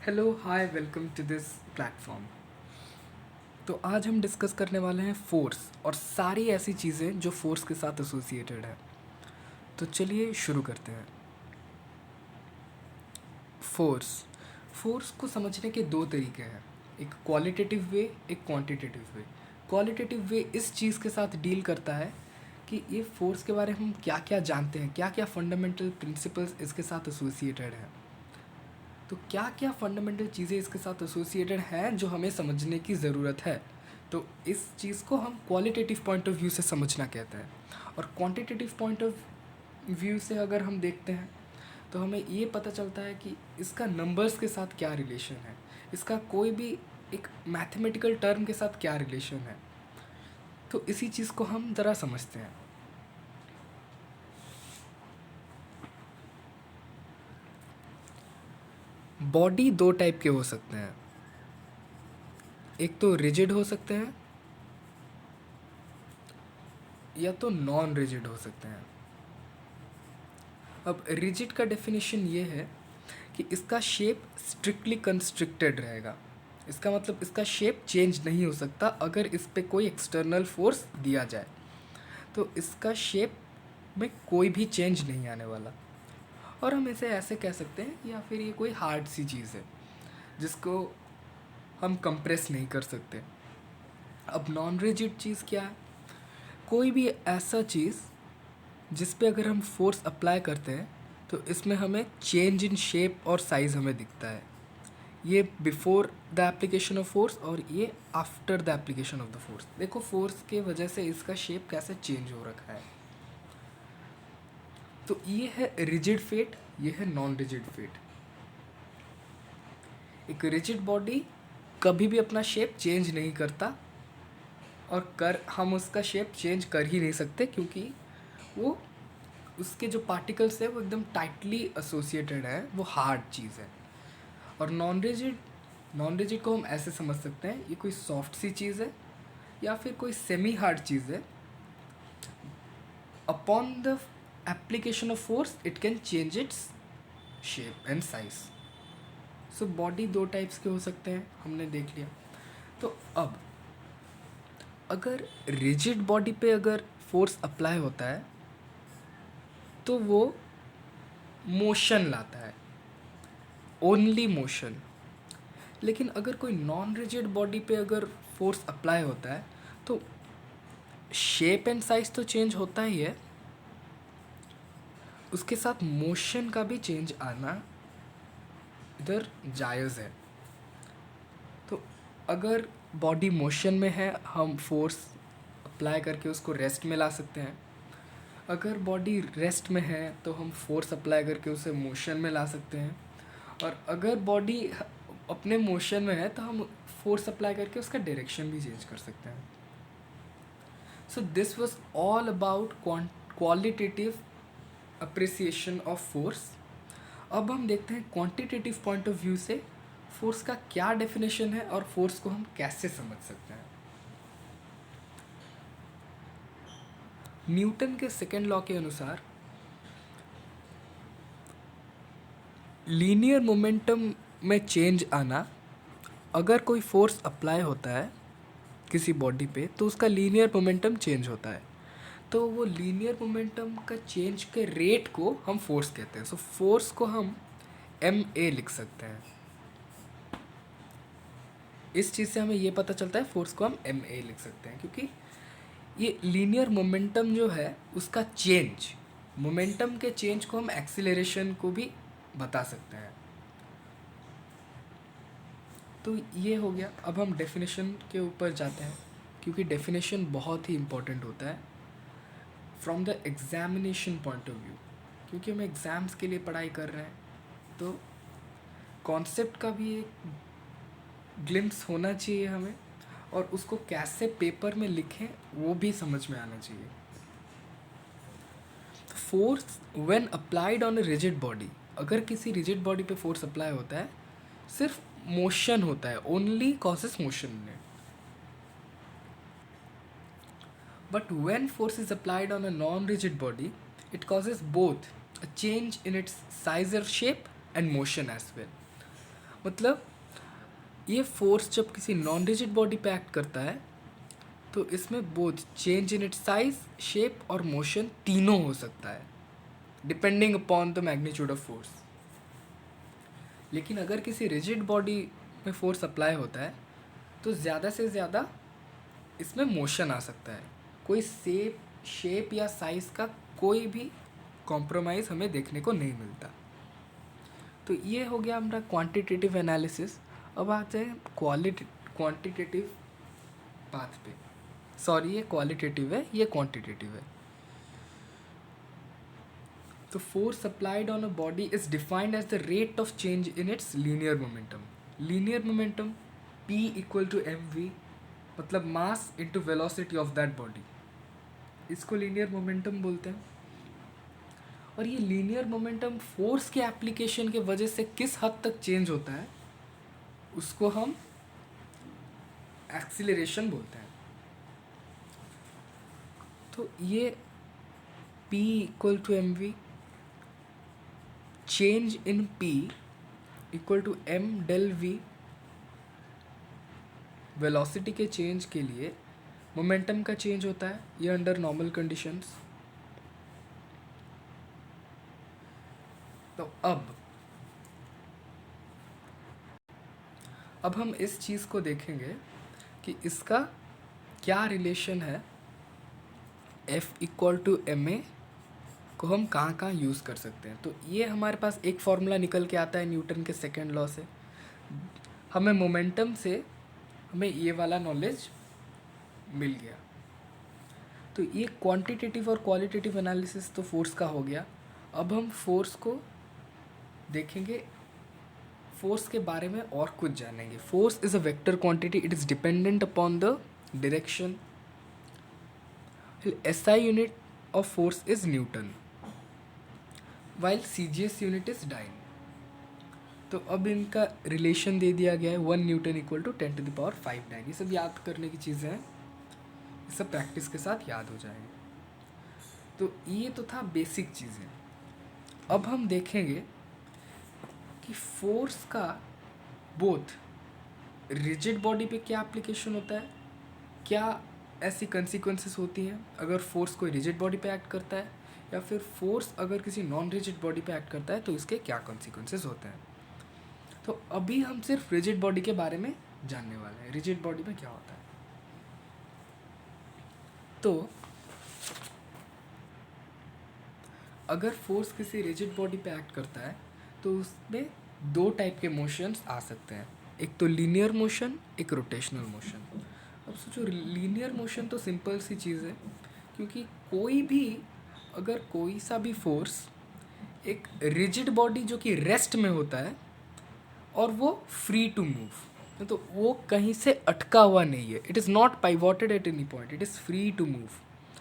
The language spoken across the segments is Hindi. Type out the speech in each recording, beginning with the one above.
Hello hi welcome to this platform. तो आज हम डिस्कस करने वाले हैं फोर्स और सारी ऐसी चीज़ें जो फोर्स के साथ एसोसिएटेड है। तो चलिए शुरू करते हैं। फोर्स फोर्स को समझने के दो तरीके हैं, एक क्वालिटेटिव वे, एक क्वांटिटेटिव वे। क्वालिटेटिव वे इस चीज़ के साथ डील करता है कि ये फोर्स के बारे में हम क्या क्या जानते हैं, क्या क्या फंडामेंटल प्रिंसिपल्स इसके साथ एसोसिएटेड हैं। तो क्या क्या फंडामेंटल चीज़ें इसके साथ एसोसिएटेड हैं जो हमें समझने की ज़रूरत है। तो इस चीज़ को हम क्वालिटेटिव पॉइंट ऑफ व्यू से समझना कहते हैं। और क्वांटिटेटिव पॉइंट ऑफ व्यू से अगर हम देखते हैं तो हमें ये पता चलता है कि इसका नंबर्स के साथ क्या रिलेशन है, इसका कोई भी एक मैथमेटिकल टर्म के साथ क्या रिलेशन है। तो इसी चीज़ को हम ज़रा समझते हैं। बॉडी दो टाइप के हो सकते हैं, एक तो रिजिड हो सकते हैं या तो नॉन रिजिड हो सकते हैं। अब रिजिड का डेफिनेशन ये है कि इसका शेप स्ट्रिक्टली कंस्ट्रिक्टेड रहेगा। इसका मतलब इसका शेप चेंज नहीं हो सकता अगर इस पे कोई एक्सटर्नल फोर्स दिया जाए, तो इसका शेप में कोई भी चेंज नहीं आने वाला। और हम इसे ऐसे कह सकते हैं, या फिर ये कोई हार्ड सी चीज़ है जिसको हम कंप्रेस नहीं कर सकते। अब नॉन रिजिड चीज़ क्या है? कोई भी ऐसा चीज़ जिस पे अगर हम फोर्स अप्लाई करते हैं तो इसमें हमें चेंज इन शेप और साइज़ हमें दिखता है। ये before the application of force और ये after the application of the force. देखो फोर्स के वजह से इसका शेप कैसे चेंज हो रखा है। तो ये है रिजिड फेट, ये है नॉन रिजिड फेट। एक रिजिड बॉडी कभी भी अपना शेप चेंज नहीं करता, और हम उसका शेप चेंज कर ही नहीं सकते क्योंकि वो उसके जो पार्टिकल्स है वो एकदम टाइटली एसोसिएटेड है, वो हार्ड चीज़ है। और नॉन रिजिड को हम ऐसे समझ सकते हैं, ये कोई सॉफ्ट सी चीज़ है या फिर कोई सेमी हार्ड चीज़ है। Upon the application of force it can change its shape and size. So body दो टाइप्स के हो सकते हैं, हमने देख लिया। तो अब अगर रिजिड बॉडी पे अगर फोर्स अप्लाई होता है तो वो मोशन लाता है, ओनली मोशन। लेकिन अगर कोई नॉन रिजिड बॉडी पे अगर फोर्स अप्लाई होता है तो शेप एंड साइज तो चेंज होता ही है, उसके साथ मोशन का भी चेंज आना इधर जायज़ है। तो अगर बॉडी मोशन में है हम फोर्स अप्लाई करके उसको रेस्ट में ला सकते हैं, अगर बॉडी रेस्ट में है तो हम फोर्स अप्लाई करके उसे मोशन में ला सकते हैं, और अगर बॉडी अपने मोशन में है तो हम फोर्स अप्लाई करके उसका डायरेक्शन भी चेंज कर सकते हैं। So this was all about qualitative appreciation of force. अब हम देखते हैं क्वांटिटेटिव पॉइंट ऑफ व्यू से फोर्स का क्या डेफिनेशन है और फोर्स को हम कैसे समझ सकते हैं। न्यूटन के सेकेंड लॉ के अनुसार लीनियर मोमेंटम में चेंज आना, अगर कोई फोर्स अप्लाई होता है किसी बॉडी पे तो उसका लीनियर मोमेंटम चेंज होता है। तो वो लीनियर मोमेंटम का चेंज के रेट को हम फोर्स कहते हैं। सो फोर्स को हम एम ए लिख सकते हैं। इस चीज़ से हमें ये पता चलता है फोर्स को हम एम ए लिख सकते हैं, क्योंकि ये लीनियर मोमेंटम जो है उसका चेंज, मोमेंटम के चेंज को हम एक्सीलरेशन को भी बता सकते हैं। तो ये हो गया। अब हम डेफिनेशन के ऊपर जाते हैं, क्योंकि डेफिनेशन बहुत ही इम्पोर्टेंट होता है from the examination point of view. क्योंकि हम एग्ज़ाम्स के लिए पढ़ाई कर रहे हैं तो कॉन्सेप्ट का भी एक ग्लिम्स होना चाहिए हमें, और उसको कैसे पेपर में लिखें वो भी समझ में आना चाहिए। Force when applied on a rigid body, अगर किसी रिजिड बॉडी पे फोर्स अप्लाई होता है सिर्फ मोशन होता है, ओनली कॉजेस मोशन ने। But when force is applied on a non rigid body it causes both a change in its size और shape and motion as well. मतलब ये फोर्स जब किसी नॉन रिजिड बॉडी पे एक्ट करता है तो इसमें both change in its size, shape और मोशन तीनों हो सकता है depending upon the magnitude of force. लेकिन अगर किसी रिजिड बॉडी में फोर्स अप्लाई होता है तो ज़्यादा से ज़्यादा इसमें मोशन आ सकता है, कोई शेप या साइज़ का कोई भी कॉम्प्रोमाइज़ हमें देखने को नहीं मिलता। तो ये हो गया हमारा क्वांटिटेटिव एनालिसिस। अब आते हैं क्वांटिटेटिव पाथ पे। सॉरी, ये क्वालिटेटिव है, ये क्वांटिटेटिव है। तो force applied on a body is defined as the rate of change in its linear momentum. Linear momentum P equal to mv, मतलब mass into velocity of that body, इसको लीनियर मोमेंटम बोलते हैं। और ये लीनियर मोमेंटम फोर्स के एप्लीकेशन के वजह से किस हद तक चेंज होता है उसको हम एक्सीलरेशन बोलते हैं। तो ये P equal to mv, change in P equal to m del v, velocity के चेंज के लिए मोमेंटम का चेंज होता है, ये अंडर नॉर्मल कंडीशंस। तो अब हम इस चीज़ को देखेंगे कि इसका क्या रिलेशन है F इक्वल टू ma को हम कहाँ कहाँ यूज़ कर सकते हैं। तो ये हमारे पास एक फॉर्मूला निकल के आता है न्यूटन के सेकेंड लॉ से। हमें मोमेंटम से हमें ये वाला नॉलेज मिल गया। तो ये क्वांटिटेटिव और क्वालिटेटिव एनालिसिस तो फोर्स का हो गया। अब हम फोर्स को देखेंगे, फोर्स के बारे में और कुछ जानेंगे। Force is a vector quantity, it is dependent upon the direction. SI unit of force is newton while CGS unit is dyne. तो अब इनका रिलेशन दे दिया गया है 1 न्यूटन इक्वल टू 10⁵ डाइन। ये सब याद करने की चीज़ें हैं, ये सब प्रैक्टिस के साथ याद हो जाएंगे। तो ये तो था बेसिक चीज़ें। अब हम देखेंगे कि फोर्स का बोथ रिजिड बॉडी पे क्या एप्लीकेशन होता है, क्या ऐसी कंसिक्वेंसेस होती हैं अगर फोर्स कोई रिजिड बॉडी पे एक्ट करता है, या फिर फोर्स अगर किसी नॉन रिजिड बॉडी पे एक्ट करता है तो इसके क्या कॉन्सिक्वेंसेस होते हैं। तो अभी हम सिर्फ रिजिड बॉडी के बारे में जानने वाले हैं, रिजिड बॉडी में क्या होता है। तो अगर फोर्स किसी रिजिड बॉडी पे एक्ट करता है तो उसमें दो टाइप के मोशंस आ सकते हैं, एक तो लीनियर मोशन, एक रोटेशनल मोशन। अब सोचो, लीनियर मोशन तो सिंपल सी चीज़ है, क्योंकि कोई भी अगर कोई सा भी फोर्स एक रिजिड बॉडी जो कि रेस्ट में होता है और वो फ्री टू मूव, तो वो कहीं से अटका हुआ नहीं है, it is not pivoted at any point, it is free to move.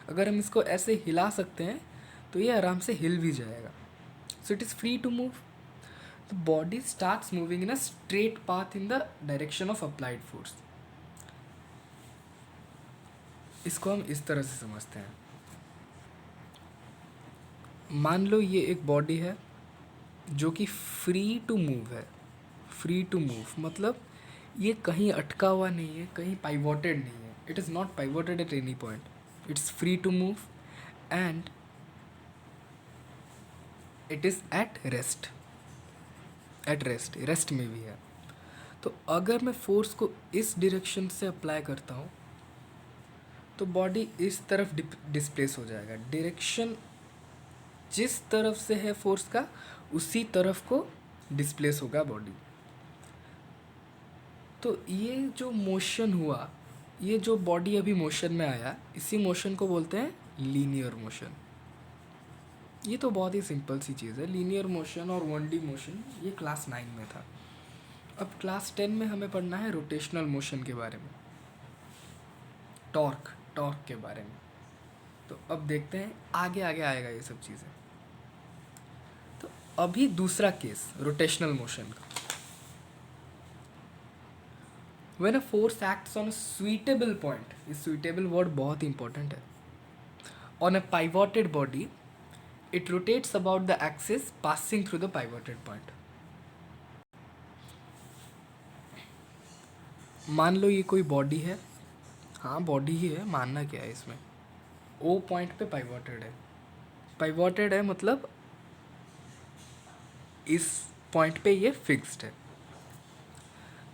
अगर हम इसको ऐसे हिला सकते हैं तो ये आराम से हिल भी जाएगा, so it is free to move. The body starts moving in a straight path in the direction of applied force. इसको हम इस तरह से समझते हैं, मान लो ये एक बॉडी है जो कि फ्री टू मूव है। फ्री टू मूव मतलब ये कहीं अटका हुआ नहीं है, कहीं पाइवोटेड नहीं है, it is not pivoted at any point, it's free to move and it is at rest. Rest में भी है। तो अगर मैं फोर्स को इस डायरेक्शन से अप्लाई करता हूँ तो बॉडी इस तरफ डिस्प्लेस हो जाएगा। डायरेक्शन जिस तरफ से है फोर्स का उसी तरफ को डिस्प्लेस होगा बॉडी। तो ये जो मोशन हुआ, ये जो बॉडी अभी मोशन में आया, इसी मोशन को बोलते हैं लीनियर मोशन। ये तो बहुत ही सिंपल सी चीज़ है, लीनियर मोशन और 1D मोशन, ये क्लास 9 में था। अब क्लास 10 में हमें पढ़ना है रोटेशनल मोशन के बारे में, टॉर्क के बारे में। तो अब देखते हैं आगे आगे आएगा ये सब चीज़ें। तो अभी दूसरा केस रोटेशनल मोशन का। When a force acts on a suitable point, ये suitable word बहुत important है, on a pivoted body, it rotates about the axis passing through the pivoted point. मान लो ये कोई बॉडी है, हाँ बॉडी ही है, मानना क्या है इसमें। ओ पॉइंट पे पाइवोटेड है, पाइवोटेड है मतलब इस पॉइंट पे ये फिक्स्ड है।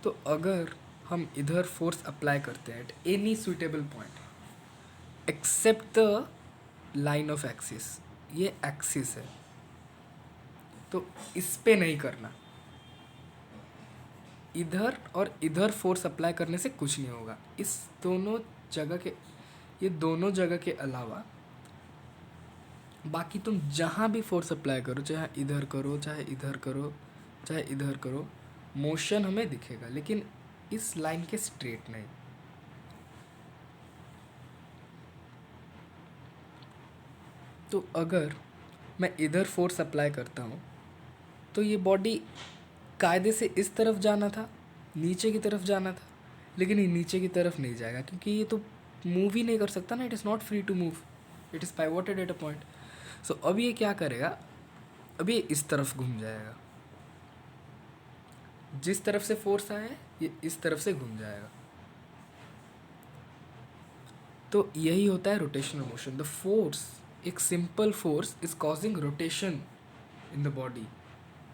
तो अगर हम इधर फोर्स अप्लाई करते हैं at any suitable point accept the line of axis, ये एक्सिस है तो इस पे नहीं करना, इधर और इधर फोर्स अप्लाई करने से कुछ नहीं होगा। इस दोनों जगह के, ये दोनों जगह के अलावा बाकी तुम जहाँ भी फोर्स अप्लाई करो, चाहे इधर करो चाहे इधर करो चाहे इधर करो, मोशन हमें दिखेगा लेकिन इस लाइन के स्ट्रेट नहीं। तो अगर मैं इधर फोर्स अप्लाई करता हूँ तो ये बॉडी कायदे से इस तरफ जाना था, नीचे की तरफ जाना था, लेकिन ये नीचे की तरफ नहीं जाएगा क्योंकि ये तो मूव ही नहीं कर सकता ना, it is not free to move, it is pivoted at a point. So अब ये क्या करेगा, अब ये इस तरफ घूम जाएगा, जिस तरफ से फोर्स आया है ये इस तरफ से घूम जाएगा। तो यही होता है रोटेशनल मोशन। द फोर्स, एक simple force is causing rotation in the body,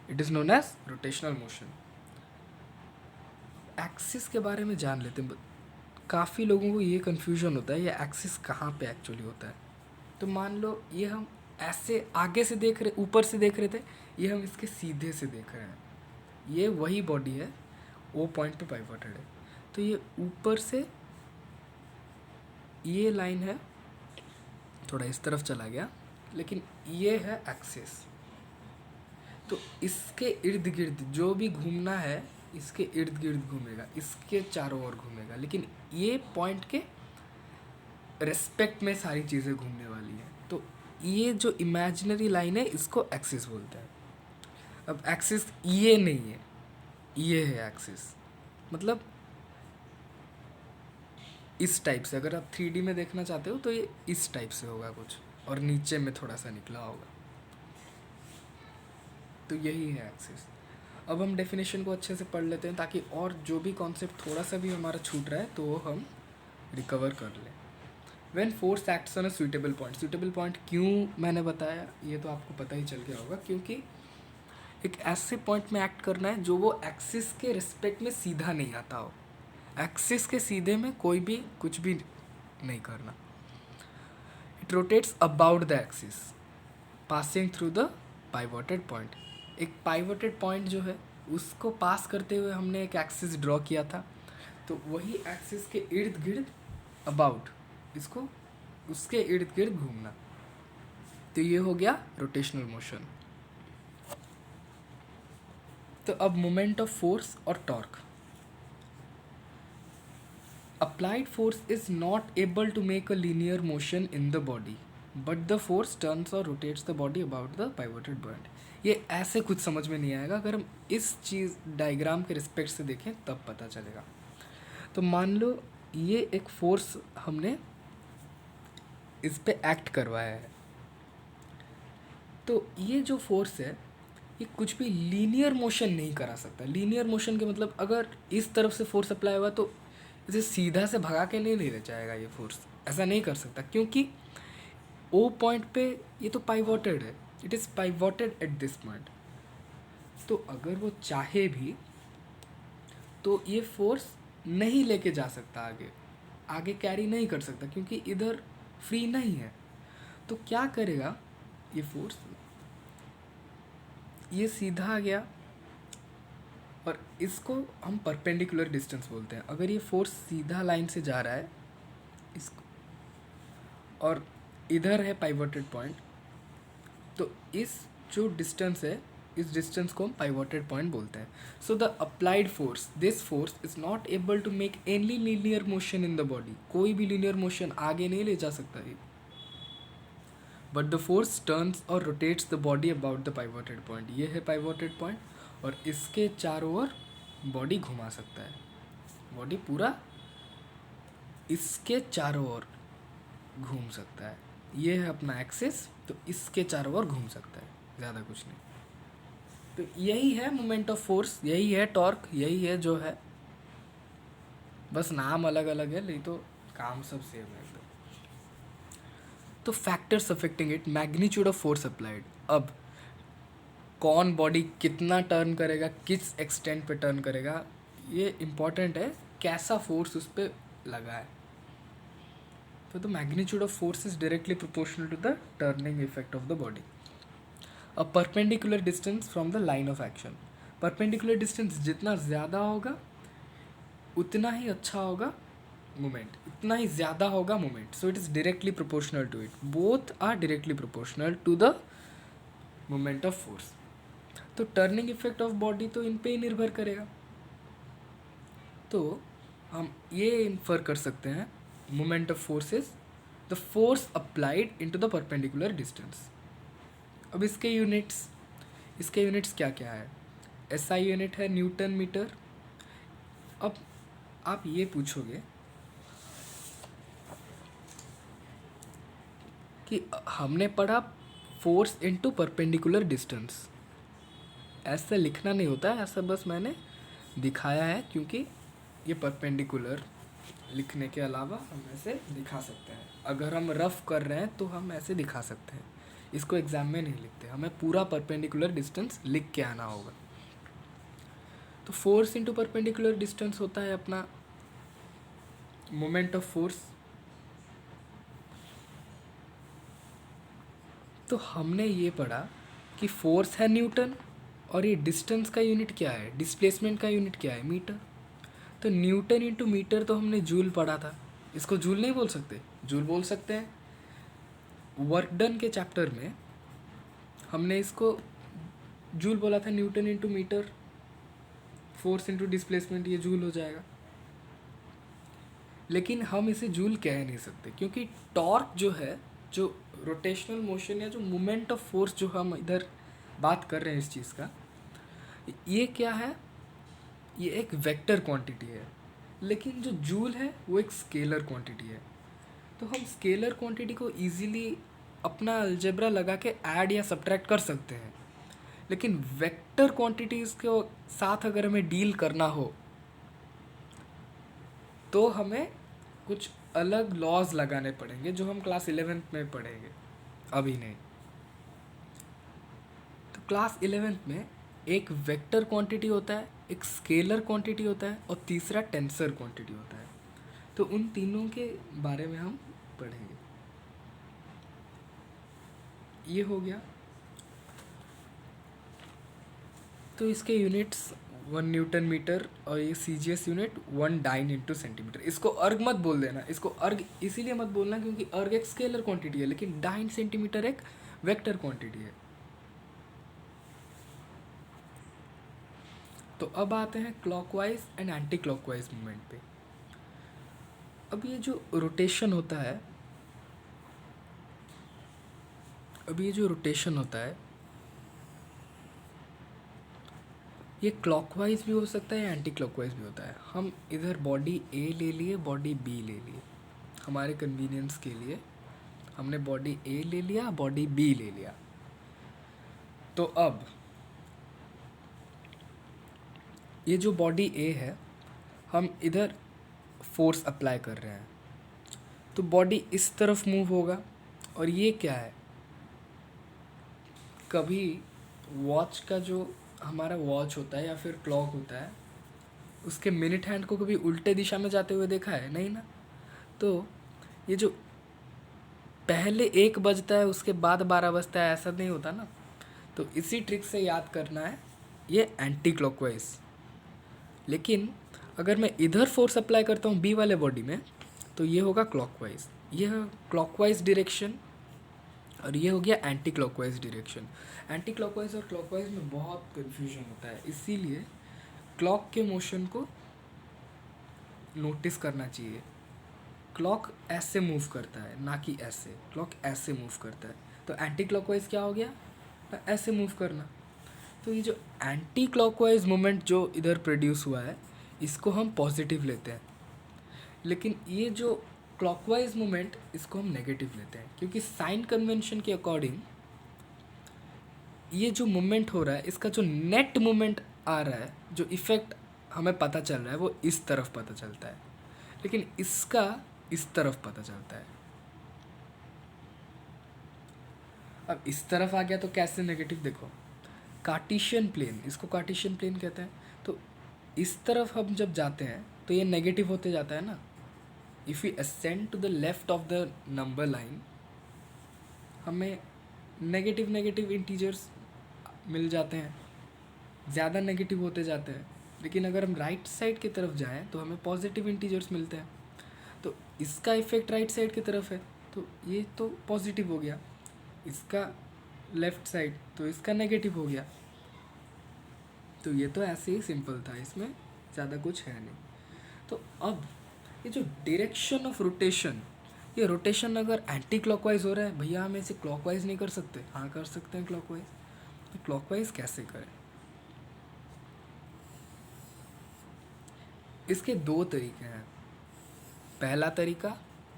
it is known as rotational motion. Axis के बारे में जान लेते हैं। काफ़ी लोगों को ये कन्फ्यूजन होता है ये एक्सिस कहाँ पे एक्चुअली होता है। तो मान लो ये हम ऐसे आगे से देख रहे, ऊपर से देख रहे थे, ये हम इसके सीधे से देख रहे हैं, ये वही बॉडी है, ओ पॉइंट पे पाइवोटेड है। तो ये ऊपर से ये लाइन है, थोड़ा इस तरफ चला गया, लेकिन ये है एक्सिस। तो इसके इर्द गिर्द जो भी घूमना है इसके इर्द गिर्द घूमेगा, इसके चारों ओर घूमेगा, लेकिन ये पॉइंट के रेस्पेक्ट में सारी चीज़ें घूमने वाली हैं। तो ये जो इमेजिनरी लाइन है इसको एक्सिस बोलते हैं। अब एक्सिस ये नहीं है, ये है एक्सिस, मतलब इस टाइप से। अगर आप 3D में देखना चाहते हो तो ये इस टाइप से होगा कुछ, और नीचे में थोड़ा सा निकला होगा। तो यही है एक्सिस। अब हम डेफिनेशन को अच्छे से पढ़ लेते हैं ताकि और जो भी कॉन्सेप्ट थोड़ा सा भी हमारा छूट रहा है तो वो हम रिकवर कर लें। When force acts on a suitable point, suitable point क्यों मैंने बताया ये तो आपको पता ही चल गया होगा, क्योंकि एक ऐसे पॉइंट में एक्ट करना है जो वो एक्सिस के रिस्पेक्ट में सीधा नहीं आता हो। एक्सिस के सीधे में कोई भी कुछ भी नहीं करना। It rotates about the axis passing through the pivoted point. एक पाइवोटेड पॉइंट जो है उसको पास करते हुए हमने एक एक्सिस ड्रॉ किया था, तो वही एक्सिस के इर्द गिर्द अबाउट, इसको उसके इर्द गिर्द घूमना। तो ये हो गया रोटेशनल मोशन। तो अब मोमेंट ऑफ फोर्स और torque. Applied force is not able to make a linear motion in the body, but the force turns or rotates the body about the pivoted point. ये ऐसे कुछ समझ में नहीं आएगा, अगर हम इस चीज़ डायग्राम के रिस्पेक्ट से देखें तब पता चलेगा। तो मान लो ये एक फोर्स हमने इस पे एक्ट करवाया है, तो ये जो फोर्स है ये कुछ भी लीनियर मोशन नहीं करा सकता। लीनियर मोशन के मतलब अगर इस तरफ से फोर्स अप्लाई हुआ तो इसे सीधा से भगा के नहीं ले जाएगा ये फोर्स, ऐसा नहीं कर सकता, क्योंकि ओ पॉइंट पे ये तो पाइवोटेड है, it is pivoted at this point. तो अगर वो चाहे भी तो ये फोर्स नहीं लेके जा सकता आगे, आगे कैरी नहीं कर सकता क्योंकि इधर फ्री नहीं है। तो क्या करेगा ये फोर्स, ये सीधा आ गया और इसको हम परपेंडिकुलर डिस्टेंस बोलते हैं। अगर ये फोर्स सीधा लाइन से जा रहा है इसको, और इधर है पाइवोटेड पॉइंट, तो इस जो डिस्टेंस है इस डिस्टेंस को हम पाइवोटेड पॉइंट बोलते हैं। So the applied force, this force is not able to make any linear motion in the body, कोई भी लीनियर मोशन आगे नहीं ले जा सकता है, बट द फोर्स टर्न्स और rotates the body about the pivoted point. ये है पाइवोटेड पॉइंट और इसके चारों ओर बॉडी घुमा सकता है, बॉडी पूरा इसके चारों ओर घूम सकता है। ये है अपना एक्सिस, तो इसके चारों ओर घूम सकता है, ज़्यादा कुछ नहीं। तो यही है मोमेंट ऑफ फोर्स, यही है टॉर्क, यही है जो है बस नाम अलग अलग है, नहीं तो काम सब सेम है एकदम। तो factors affecting it, magnitude of force applied. अब कौन बॉडी कितना टर्न करेगा, किस एक्सटेंट पे टर्न करेगा, ये इम्पॉर्टेंट है, कैसा फोर्स उस पर लगा है। तो the magnitude of force is directly proportional to the turning effect of the body. A perpendicular distance from the line of action, perpendicular distance जितना ज़्यादा होगा उतना ही अच्छा होगा मोमेंट, इतना ही ज़्यादा होगा moment. So it is directly proportional to it, both are directly proportional to the moment of force. तो टर्निंग इफेक्ट ऑफ बॉडी तो इन पे ही निर्भर करेगा। तो हम ये इन्फर कर सकते हैं, moment of force is the force applied into the perpendicular distance. अब इसके यूनिट्स क्या क्या है। एसआई यूनिट है न्यूटन मीटर। अब आप ये पूछोगे कि हमने पढ़ा फोर्स इनटू परपेंडिकुलर डिस्टेंस, ऐसा लिखना नहीं होता है, ऐसा बस मैंने दिखाया है क्योंकि ये परपेंडिकुलर लिखने के अलावा हम ऐसे दिखा सकते हैं। अगर हम रफ कर रहे हैं तो हम ऐसे दिखा सकते हैं, इसको एग्जाम में नहीं लिखते, हमें पूरा परपेंडिकुलर डिस्टेंस लिख के आना होगा। तो फोर्स इनटू परपेंडिकुलर डिस्टेंस होता है अपना मोमेंट ऑफ फोर्स। तो हमने ये पढ़ा कि फोर्स है न्यूटन और ये डिस्टेंस का यूनिट क्या है, डिस्प्लेसमेंट का यूनिट क्या है, मीटर। तो न्यूटन इंटू मीटर तो हमने जूल पढ़ा था, इसको जूल नहीं बोल सकते, जूल बोल सकते हैं। वर्क डन के चैप्टर में हमने इसको जूल बोला था, newton into metre, force into displacement, ये जूल हो जाएगा। लेकिन हम इसे जूल कह नहीं सकते क्योंकि टॉर्क जो है, जो रोटेशनल मोशन या जो मोमेंट ऑफ फोर्स जो हम इधर बात कर रहे हैं इस चीज़ का, ये क्या है, ये एक वेक्टर क्वांटिटी है। लेकिन जो जूल है वो एक स्केलर क्वांटिटी है। तो हम स्केलर क्वांटिटी को इजीली अपना अलजेब्रा लगा के ऐड या सब्ट्रैक्ट कर सकते हैं। लेकिन वेक्टर क्वांटिटीज़ के साथ अगर हमें डील करना हो तो हमें कुछ अलग लॉज लगाने पड़ेंगे जो हम क्लास 11th में पढ़ेंगे, अभी नहीं। तो क्लास 11th में एक वेक्टर क्वांटिटी होता है, एक स्केलर क्वांटिटी होता है और तीसरा टेंसर क्वांटिटी होता है। तो उन तीनों के बारे में हम पढ़ेंगे। ये हो गया। तो इसके यूनिट्स 1 न्यूटन मीटर और ये CGS unit 1 dyne into centimetre. इसको अर्ग मत बोल देना, इसको अर्ग इसीलिए मत बोलना क्योंकि अर्ग एक स्केलर क्वांटिटी है, लेकिन डाइन सेंटीमीटर एक वेक्टर क्वांटिटी है। तो अब आते हैं clockwise and anti clockwise movement पे। अब ये जो रोटेशन होता है, ये क्लॉकवाइज भी हो सकता है या एंटी क्लॉकवाइज भी होता है। हम इधर बॉडी A ले लिए, बॉडी B ले लिए, हमारे कन्वीनियंस के लिए हमने बॉडी A ले लिया, बॉडी B ले लिया। तो अब ये जो बॉडी A है, हम इधर फोर्स अप्लाई कर रहे हैं तो बॉडी इस तरफ मूव होगा। और ये क्या है, कभी वॉच का जो हमारा वॉच होता है या फिर क्लॉक होता है, उसके मिनट हैंड को कभी उल्टे दिशा में जाते हुए देखा है? नहीं ना। तो ये जो पहले 1 बजता है उसके बाद 12 बजता है, ऐसा नहीं होता ना। तो इसी ट्रिक से याद करना है, ये एंटी क्लॉकवाइज। लेकिन अगर मैं इधर फोर्स अप्लाई करता हूँ B वाले बॉडी में तो ये होगा क्लॉकवाइज, यह क्लॉकवाइज डायरेक्शन, और ये हो गया anti clockwise direction. Anti clockwise और क्लॉकवाइज में बहुत कन्फ्यूजन होता है, इसीलिए क्लॉक के मोशन को नोटिस करना चाहिए। क्लॉक ऐसे मूव करता है, ना कि ऐसे, क्लॉक ऐसे मूव करता है। तो एंटी क्लॉकवाइज क्या हो गया, ऐसे मूव करना। तो ये जो एंटी क्लॉकवाइज मोमेंट जो इधर प्रोड्यूस हुआ है, इसको हम पॉजिटिव लेते हैं। लेकिन ये जो क्लॉकवाइज मोमेंट, इसको हम नेगेटिव लेते हैं, क्योंकि साइन कन्वेंशन के अकॉर्डिंग ये जो मोमेंट हो रहा है, इसका जो नेट मोमेंट आ रहा है, जो इफ़ेक्ट हमें पता चल रहा है, वो इस तरफ पता चलता है। लेकिन इसका इस तरफ पता चलता है। अब इस तरफ आ गया तो कैसे नेगेटिव, देखो कार्टेशियन प्लेन, इसको कार्टेशियन प्लेन कहते हैं। तो इस तरफ हम जब जाते हैं तो ये नेगेटिव होते जाता है ना। If you ascend to the left of the number line, हमें नेगेटिव नेगेटिव इंटीजर्स मिल जाते हैं, ज़्यादा नेगेटिव होते जाते हैं। लेकिन अगर हम राइट साइड की तरफ जाएं तो हमें पॉजिटिव इंटीजर्स मिलते हैं। तो इसका इफेक्ट राइट साइड की तरफ है, तो ये तो पॉजिटिव हो गया। इसका लेफ़्ट साइड तो इसका नेगेटिव हो गया। तो ये तो ऐसे ही सिंपल था, इसमें ज़्यादा कुछ है नहीं। तो अब ये जो डायरेक्शन ऑफ रोटेशन, ये रोटेशन अगर एंटी क्लॉकवाइज हो रहा है, भैया हम इसे क्लॉकवाइज नहीं कर सकते। हाँ कर सकते हैं क्लॉकवाइज। तो क्लॉकवाइज कैसे करें? इसके दो तरीके हैं, पहला तरीका,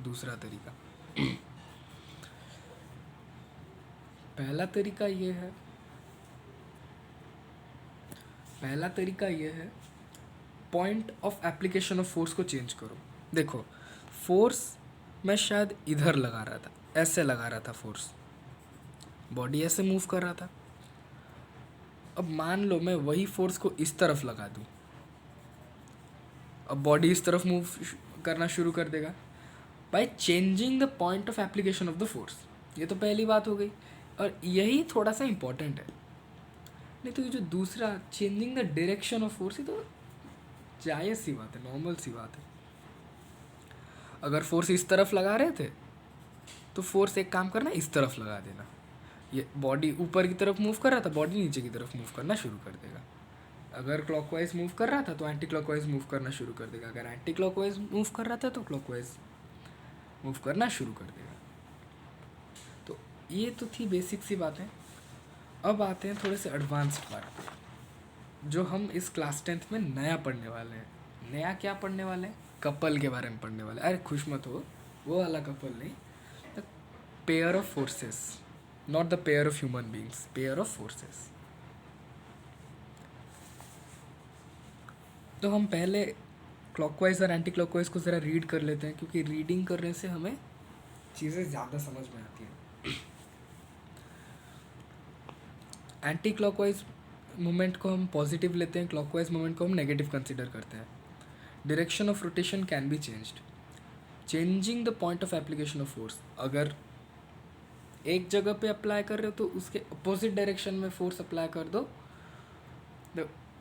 दूसरा तरीका। पहला तरीका ये है, पहला तरीका ये है point of application of force को चेंज करो। देखो फोर्स मैं शायद इधर लगा रहा था, ऐसे लगा रहा था फोर्स, बॉडी ऐसे मूव कर रहा था। अब मान लो मैं वही फोर्स को इस तरफ लगा दूँ, अब बॉडी इस तरफ मूव करना शुरू कर देगा by changing the point of application of the force. ये तो पहली बात हो गई, और यही थोड़ा सा इम्पॉर्टेंट है। नहीं तो ये जो दूसरा changing the direction of force, ये तो जायज़ सी बात है, नॉर्मल सी बात है। अगर फोर्स इस तरफ लगा रहे थे तो फोर्स एक काम करना, इस तरफ लगा देना। ये बॉडी ऊपर की तरफ मूव कर रहा था, बॉडी नीचे की तरफ मूव करना शुरू कर देगा। अगर क्लॉकवाइज मूव कर रहा था तो एंटी क्लॉकवाइज मूव करना शुरू कर देगा। अगर एंटी क्लॉकवाइज मूव कर रहा था तो क्लॉकवाइज मूव करना शुरू कर देगा। तो ये तो थी बेसिक सी बातें। अब आते हैं थोड़े से एडवांस्ड पार्ट पे, जो हम इस क्लास 10th में नया पढ़ने वाले हैं। नया क्या पढ़ने वाले हैं? कपल के बारे में पढ़ने वाले। अरे खुश मत हो, वो वाला कपल नहीं, the pair of forces, not the pair of human beings, pair of forces. तो हम पहले क्लॉकवाइज और एंटी क्लॉकवाइज को ज़रा रीड कर लेते हैं, क्योंकि रीडिंग करने से हमें चीज़ें ज़्यादा समझ में आती हैं। एंटी क्लॉकवाइज मूवमेंट को हम पॉजिटिव लेते हैं, क्लॉकवाइज मूवमेंट को हम नेगेटिव कंसिडर करते हैं। Direction of rotation can be changed, changing the point of application of force. अगर एक जगह पे अप्लाई कर रहे हो तो उसके अपोजिट डायरेक्शन में फोर्स अप्लाई कर दो,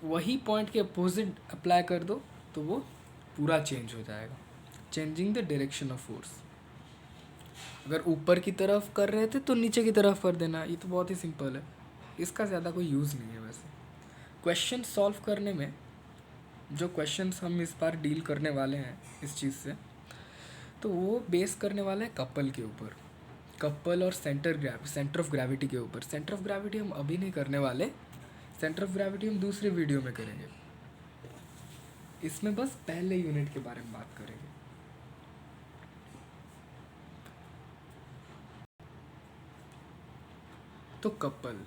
वही पॉइंट के अपोजिट अप्लाई कर दो तो वो पूरा चेंज हो जाएगा। Changing the direction of force. अगर ऊपर की तरफ कर रहे थे तो नीचे की तरफ कर देना, ये तो बहुत ही सिंपल है, इसका ज़्यादा कोई यूज़ नहीं है। वैसे क्वेश्चन सॉल्व करने में जो क्वेश्चंस हम इस बार डील करने वाले हैं इस चीज़ से, तो वो बेस करने वाला है कपल के ऊपर, कपल और सेंटर ऑफ ग्रेविटी के ऊपर। सेंटर ऑफ ग्रेविटी हम अभी नहीं करने वाले, सेंटर ऑफ ग्रेविटी हम दूसरे वीडियो में करेंगे। इसमें बस पहले यूनिट के बारे में बात करेंगे। तो कपल,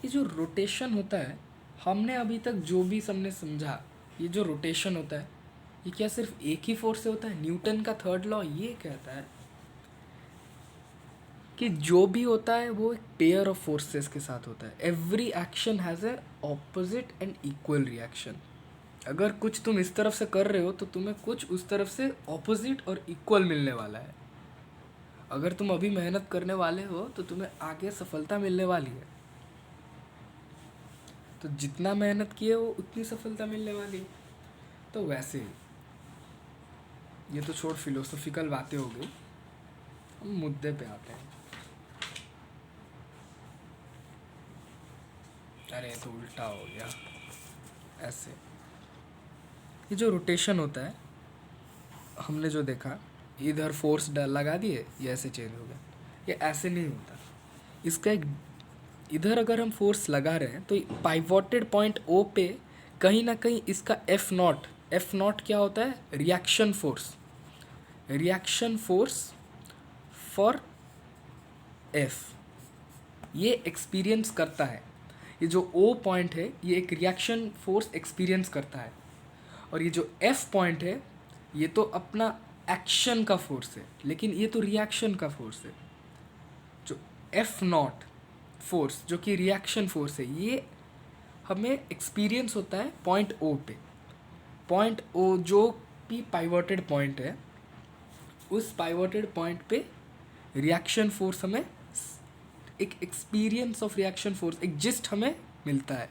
ये जो रोटेशन होता है, हमने अभी तक जो भी हमने समझा, ये जो रोटेशन होता है ये क्या सिर्फ एक ही फोर्स से होता है? न्यूटन का थर्ड लॉ ये कहता है कि जो भी होता है वो एक पेयर ऑफ फोर्सेस के साथ होता है। Every action has a opposite and equal reaction. अगर कुछ तुम इस तरफ से कर रहे हो तो तुम्हें कुछ उस तरफ से ऑपोजिट और इक्वल मिलने वाला है। अगर तुम अभी मेहनत करने वाले हो तो तुम्हें आगे सफलता मिलने वाली है। तो जितना मेहनत किए हो उतनी सफलता मिलने वाली है। तो वैसे ही, ये तो छोड़ फिलोसॉफिकल बातें हो गई, हम मुद्दे पे आते हैं। अरे तो उल्टा हो गया ऐसे। ये जो रोटेशन होता है, हमने जो देखा, इधर फोर्स लगा दिए, ये ऐसे चेंज हो गया। ये ऐसे नहीं होता, इसका एक इधर अगर हम फोर्स लगा रहे हैं तो पाइवोटेड पॉइंट ओ पे कहीं ना कहीं इसका एफ नॉट क्या होता है? Reaction force, reaction force for F, ये एक्सपीरियंस करता है। ये जो ओ पॉइंट है ये एक रिएक्शन फोर्स एक्सपीरियंस करता है, और ये जो एफ पॉइंट है ये तो अपना एक्शन का फोर्स है, लेकिन ये तो रिएक्शन का फोर्स है। जो एफ नॉट फोर्स जो कि रिएक्शन फोर्स है, ये हमें एक्सपीरियंस होता है पॉइंट ओ पे। पॉइंट ओ जो भी पाइवोटेड पॉइंट है, उस पाइवोटेड पॉइंट पे रिएक्शन फोर्स हमें, एक एक्सपीरियंस ऑफ रिएक्शन फोर्स, एक जिस्ट हमें मिलता है।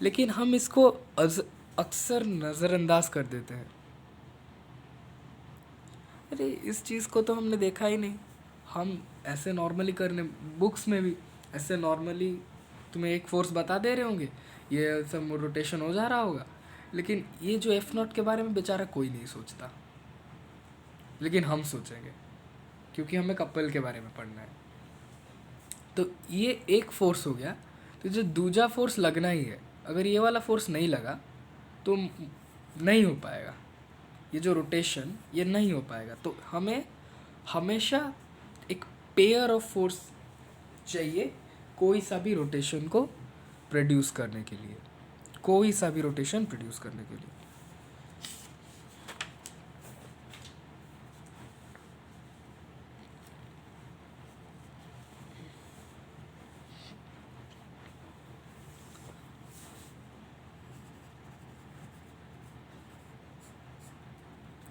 लेकिन हम इसको अक्सर नज़रअंदाज कर देते हैं। अरे इस चीज़ को तो हमने देखा ही नहीं, हम ऐसे नॉर्मली करने, बुक्स में भी ऐसे नॉर्मली तुम्हें एक फोर्स बता दे रहे होंगे, ये सब रोटेशन हो जा रहा होगा, लेकिन ये जो एफ नॉट के बारे में बेचारा कोई नहीं सोचता, लेकिन हम सोचेंगे क्योंकि हमें कपल के बारे में पढ़ना है। तो ये एक फोर्स हो गया। तो जो दूसरा फोर्स लगना ही है, अगर ये वाला फोर्स नहीं लगा तो नहीं हो पाएगा, ये जो रोटेशन ये नहीं हो पाएगा। तो हमें हमेशा एक पेयर ऑफ फोर्स चाहिए कोई सा भी रोटेशन को प्रोड्यूस करने के लिए, कोई सा भी रोटेशन प्रोड्यूस करने के लिए।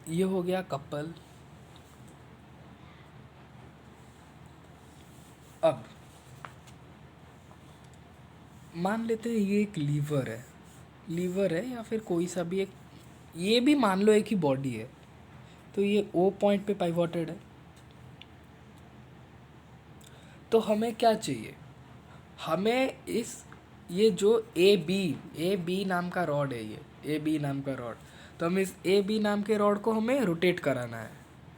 ये हो गया कपल। अब मान लेते हैं ये एक लीवर है या फिर कोई सा भी एक, ये भी मान लो एक ही बॉडी है। तो ये ओ पॉइंट पे पाइवोटेड है। तो हमें क्या चाहिए, हमें इस, ये जो ए बी नाम का रॉड है, ये ए बी नाम का रॉड, तो हमें इस ए बी नाम के रॉड को हमें रोटेट कराना है,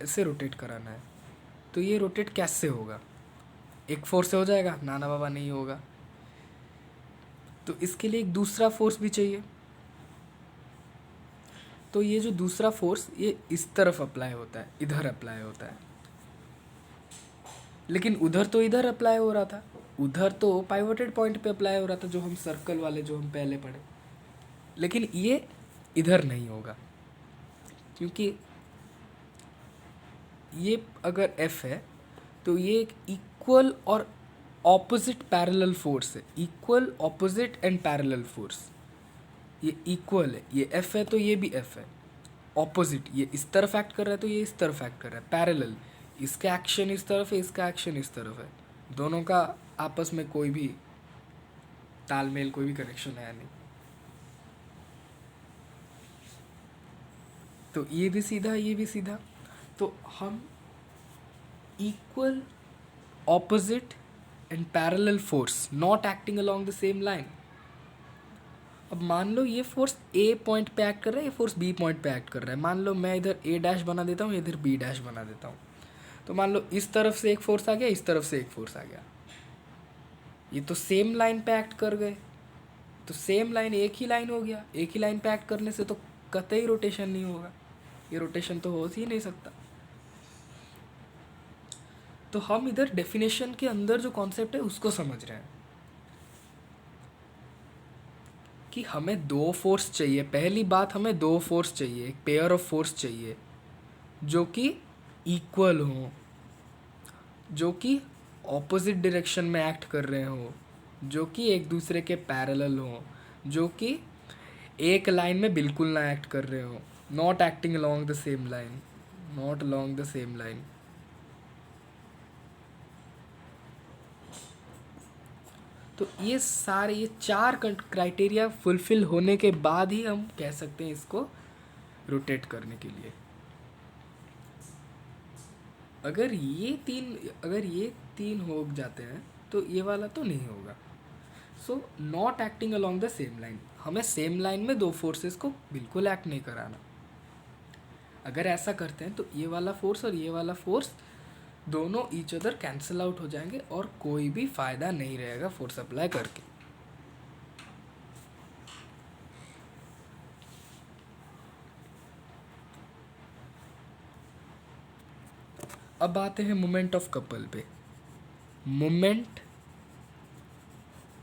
ऐसे रोटेट कराना है। तो ये रोटेट कैसे होगा, एक फोर्स से हो जाएगा? नाना बाबा नहीं होगा। तो इसके लिए एक दूसरा फोर्स भी चाहिए। तो ये जो दूसरा फोर्स ये इस तरफ अप्लाई होता है, इधर अप्लाई होता है, लेकिन उधर तो इधर अप्लाई हो रहा था, उधर तो पाइवोटेड पॉइंट पे अप्लाई हो रहा था, जो हम सर्कल वाले जो हम पहले पढ़े। लेकिन ये इधर नहीं होगा, क्योंकि ये अगर एफ है तो ये एक इक्वल और ऑपोजिट पैरेलल फोर्स है, equal opposite and parallel force. ये इक्वल है, ये एफ है तो ये भी एफ है। ऑपोजिट, ये इस तरफ एक्ट कर रहा है तो ये इस तरफ एक्ट कर रहा है। पैरेलल, इसका एक्शन इस तरफ है, इसका एक्शन इस तरफ है। दोनों का आपस में कोई भी तालमेल, कोई भी कनेक्शन है नहीं। तो ये भी सीधा, ये भी सीधा। तो हम equal, opposite and parallel force not acting along the same line. अब मान लो ये फोर्स ए पॉइंट पे एक्ट कर रहा है, ये फोर्स बी पॉइंट पे एक्ट कर रहा है। मान लो मैं इधर ए डैश बना देता हूँ, इधर बी डैश बना देता हूँ। तो मान लो इस तरफ से एक फोर्स आ गया, इस तरफ से एक फोर्स आ गया, ये तो सेम लाइन पे एक्ट कर गए। तो सेम लाइन एक ही लाइन हो गया, एक ही लाइन पे एक्ट करने से तो कतई रोटेशन नहीं होगा, ये रोटेशन तो हो ही नहीं सकता। तो हम इधर डेफिनेशन के अंदर जो कॉन्सेप्ट है उसको समझ रहे हैं कि हमें दो फोर्स चाहिए। पहली बात, हमें दो फोर्स चाहिए, एक पेयर ऑफ फोर्स चाहिए जो कि इक्वल हो, जो कि ऑपोजिट डायरेक्शन में एक्ट कर रहे हो, जो कि एक दूसरे के पैरेलल हो, जो कि एक लाइन में बिल्कुल ना एक्ट कर रहे हो, not acting along the same line, not along the same line. तो ये सारे, ये चार क्राइटेरिया फुलफिल होने के बाद ही हम कह सकते हैं इसको रोटेट करने के लिए। अगर ये तीन हो जाते हैं तो ये वाला तो नहीं होगा। So not acting along the same line, हमें सेम लाइन में दो फोर्सेस को बिल्कुल एक्ट नहीं कराना। अगर ऐसा करते हैं तो ये वाला फोर्स और ये वाला फोर्स दोनों ईच अदर कैंसिल आउट हो जाएंगे और कोई भी फ़ायदा नहीं रहेगा फोर्स अप्लाई करके। अब आते हैं मोमेंट ऑफ कपल पे। मोमेंट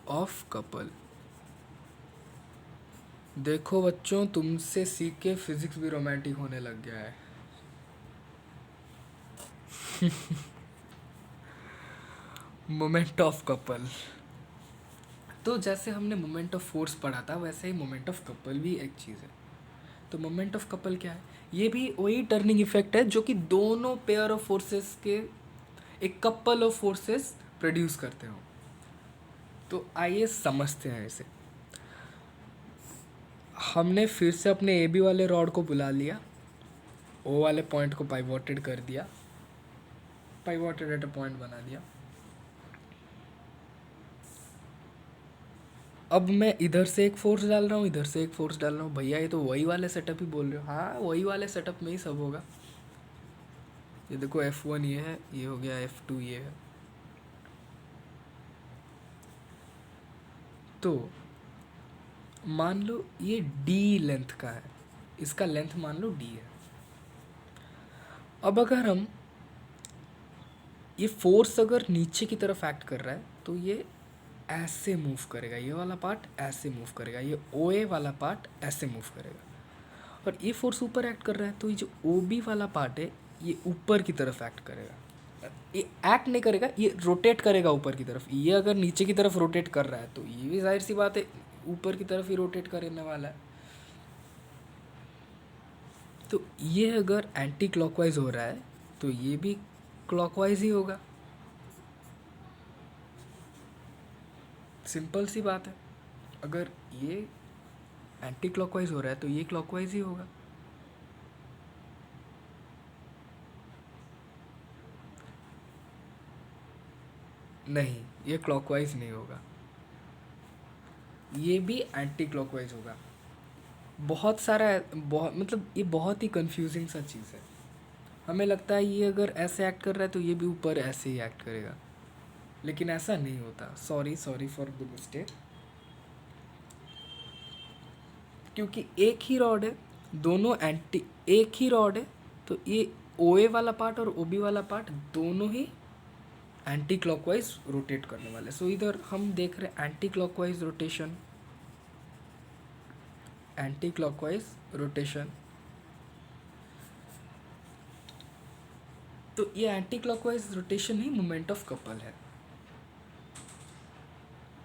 ऑफ कपल, देखो बच्चों, तुमसे सीख के फिजिक्स भी रोमांटिक होने लग गया है। Moment of couple. तो जैसे हमने मोमेंट ऑफ फोर्स पढ़ा था, वैसे ही मोमेंट ऑफ कपल भी एक चीज़ है। तो मोमेंट ऑफ कपल क्या है? ये भी वही टर्निंग इफेक्ट है जो कि दोनों पेयर ऑफ फोर्सेस के एक कपल ऑफ फोर्सेस प्रोड्यूस करते हो। तो आइए समझते हैं इसे। हमने फिर से अपने ए बी वाले रॉड को बुला लिया, ओ वाले पॉइंट को पाइवोटेड कर दिया, पाइवोटेड एट अ पॉइंट बना दिया। अब मैं इधर से एक फोर्स डाल रहा हूँ, इधर से एक फोर्स डाल रहा हूँ। भैया ये तो वही वाले सेटअप ही बोल रहे हो। हाँ, वही वाले सेटअप में ही सब होगा। ये देखो F1 ये है, ये हो गया F2 ये है। तो मान लो ये D लेंथ का है, इसका लेंथ मान लो D है। अब अगर हम ये फोर्स अगर नीचे की तरफ एक्ट कर रहा है तो ये ऐसे मूव करेगा, ये वाला पार्ट ऐसे मूव करेगा, ये OA वाला पार्ट ऐसे मूव करेगा। और ये फोर्स ऊपर एक्ट कर रहा है तो ये जो OB वाला पार्ट है ये ऊपर की तरफ एक्ट करेगा। ये एक्ट नहीं करेगा, ये रोटेट करेगा ऊपर की तरफ। ये अगर नीचे की तरफ रोटेट कर रहा है तो ये भी जाहिर सी बात है ऊपर की तरफ ही रोटेट करने वाला है। तो ये अगर एंटी क्लॉकवाइज हो रहा है तो ये भी क्लॉकवाइज ही होगा। सिंपल सी बात है। अगर ये एंटी क्लॉकवाइज हो रहा है तो ये क्लॉकवाइज ही होगा। नहीं, ये क्लॉकवाइज नहीं होगा, ये भी एंटी क्लॉकवाइज होगा। बहुत सारा बहुत मतलब ये बहुत ही कंफ्यूजिंग सा चीज़ है। हमें लगता है ये अगर ऐसे एक्ट कर रहा है तो ये भी ऊपर ऐसे ही एक्ट करेगा, लेकिन ऐसा नहीं होता। Sorry for the mistake. क्योंकि एक ही रॉड है, दोनों एंटी, एक ही रॉड है, तो ये OA वाला पार्ट और OB वाला पार्ट दोनों ही एंटी क्लॉकवाइज रोटेट करने वाले। सो इधर हम देख रहे हैं anti clockwise rotation, anti clockwise rotation. तो ये anti clockwise rotation he moment of couple है।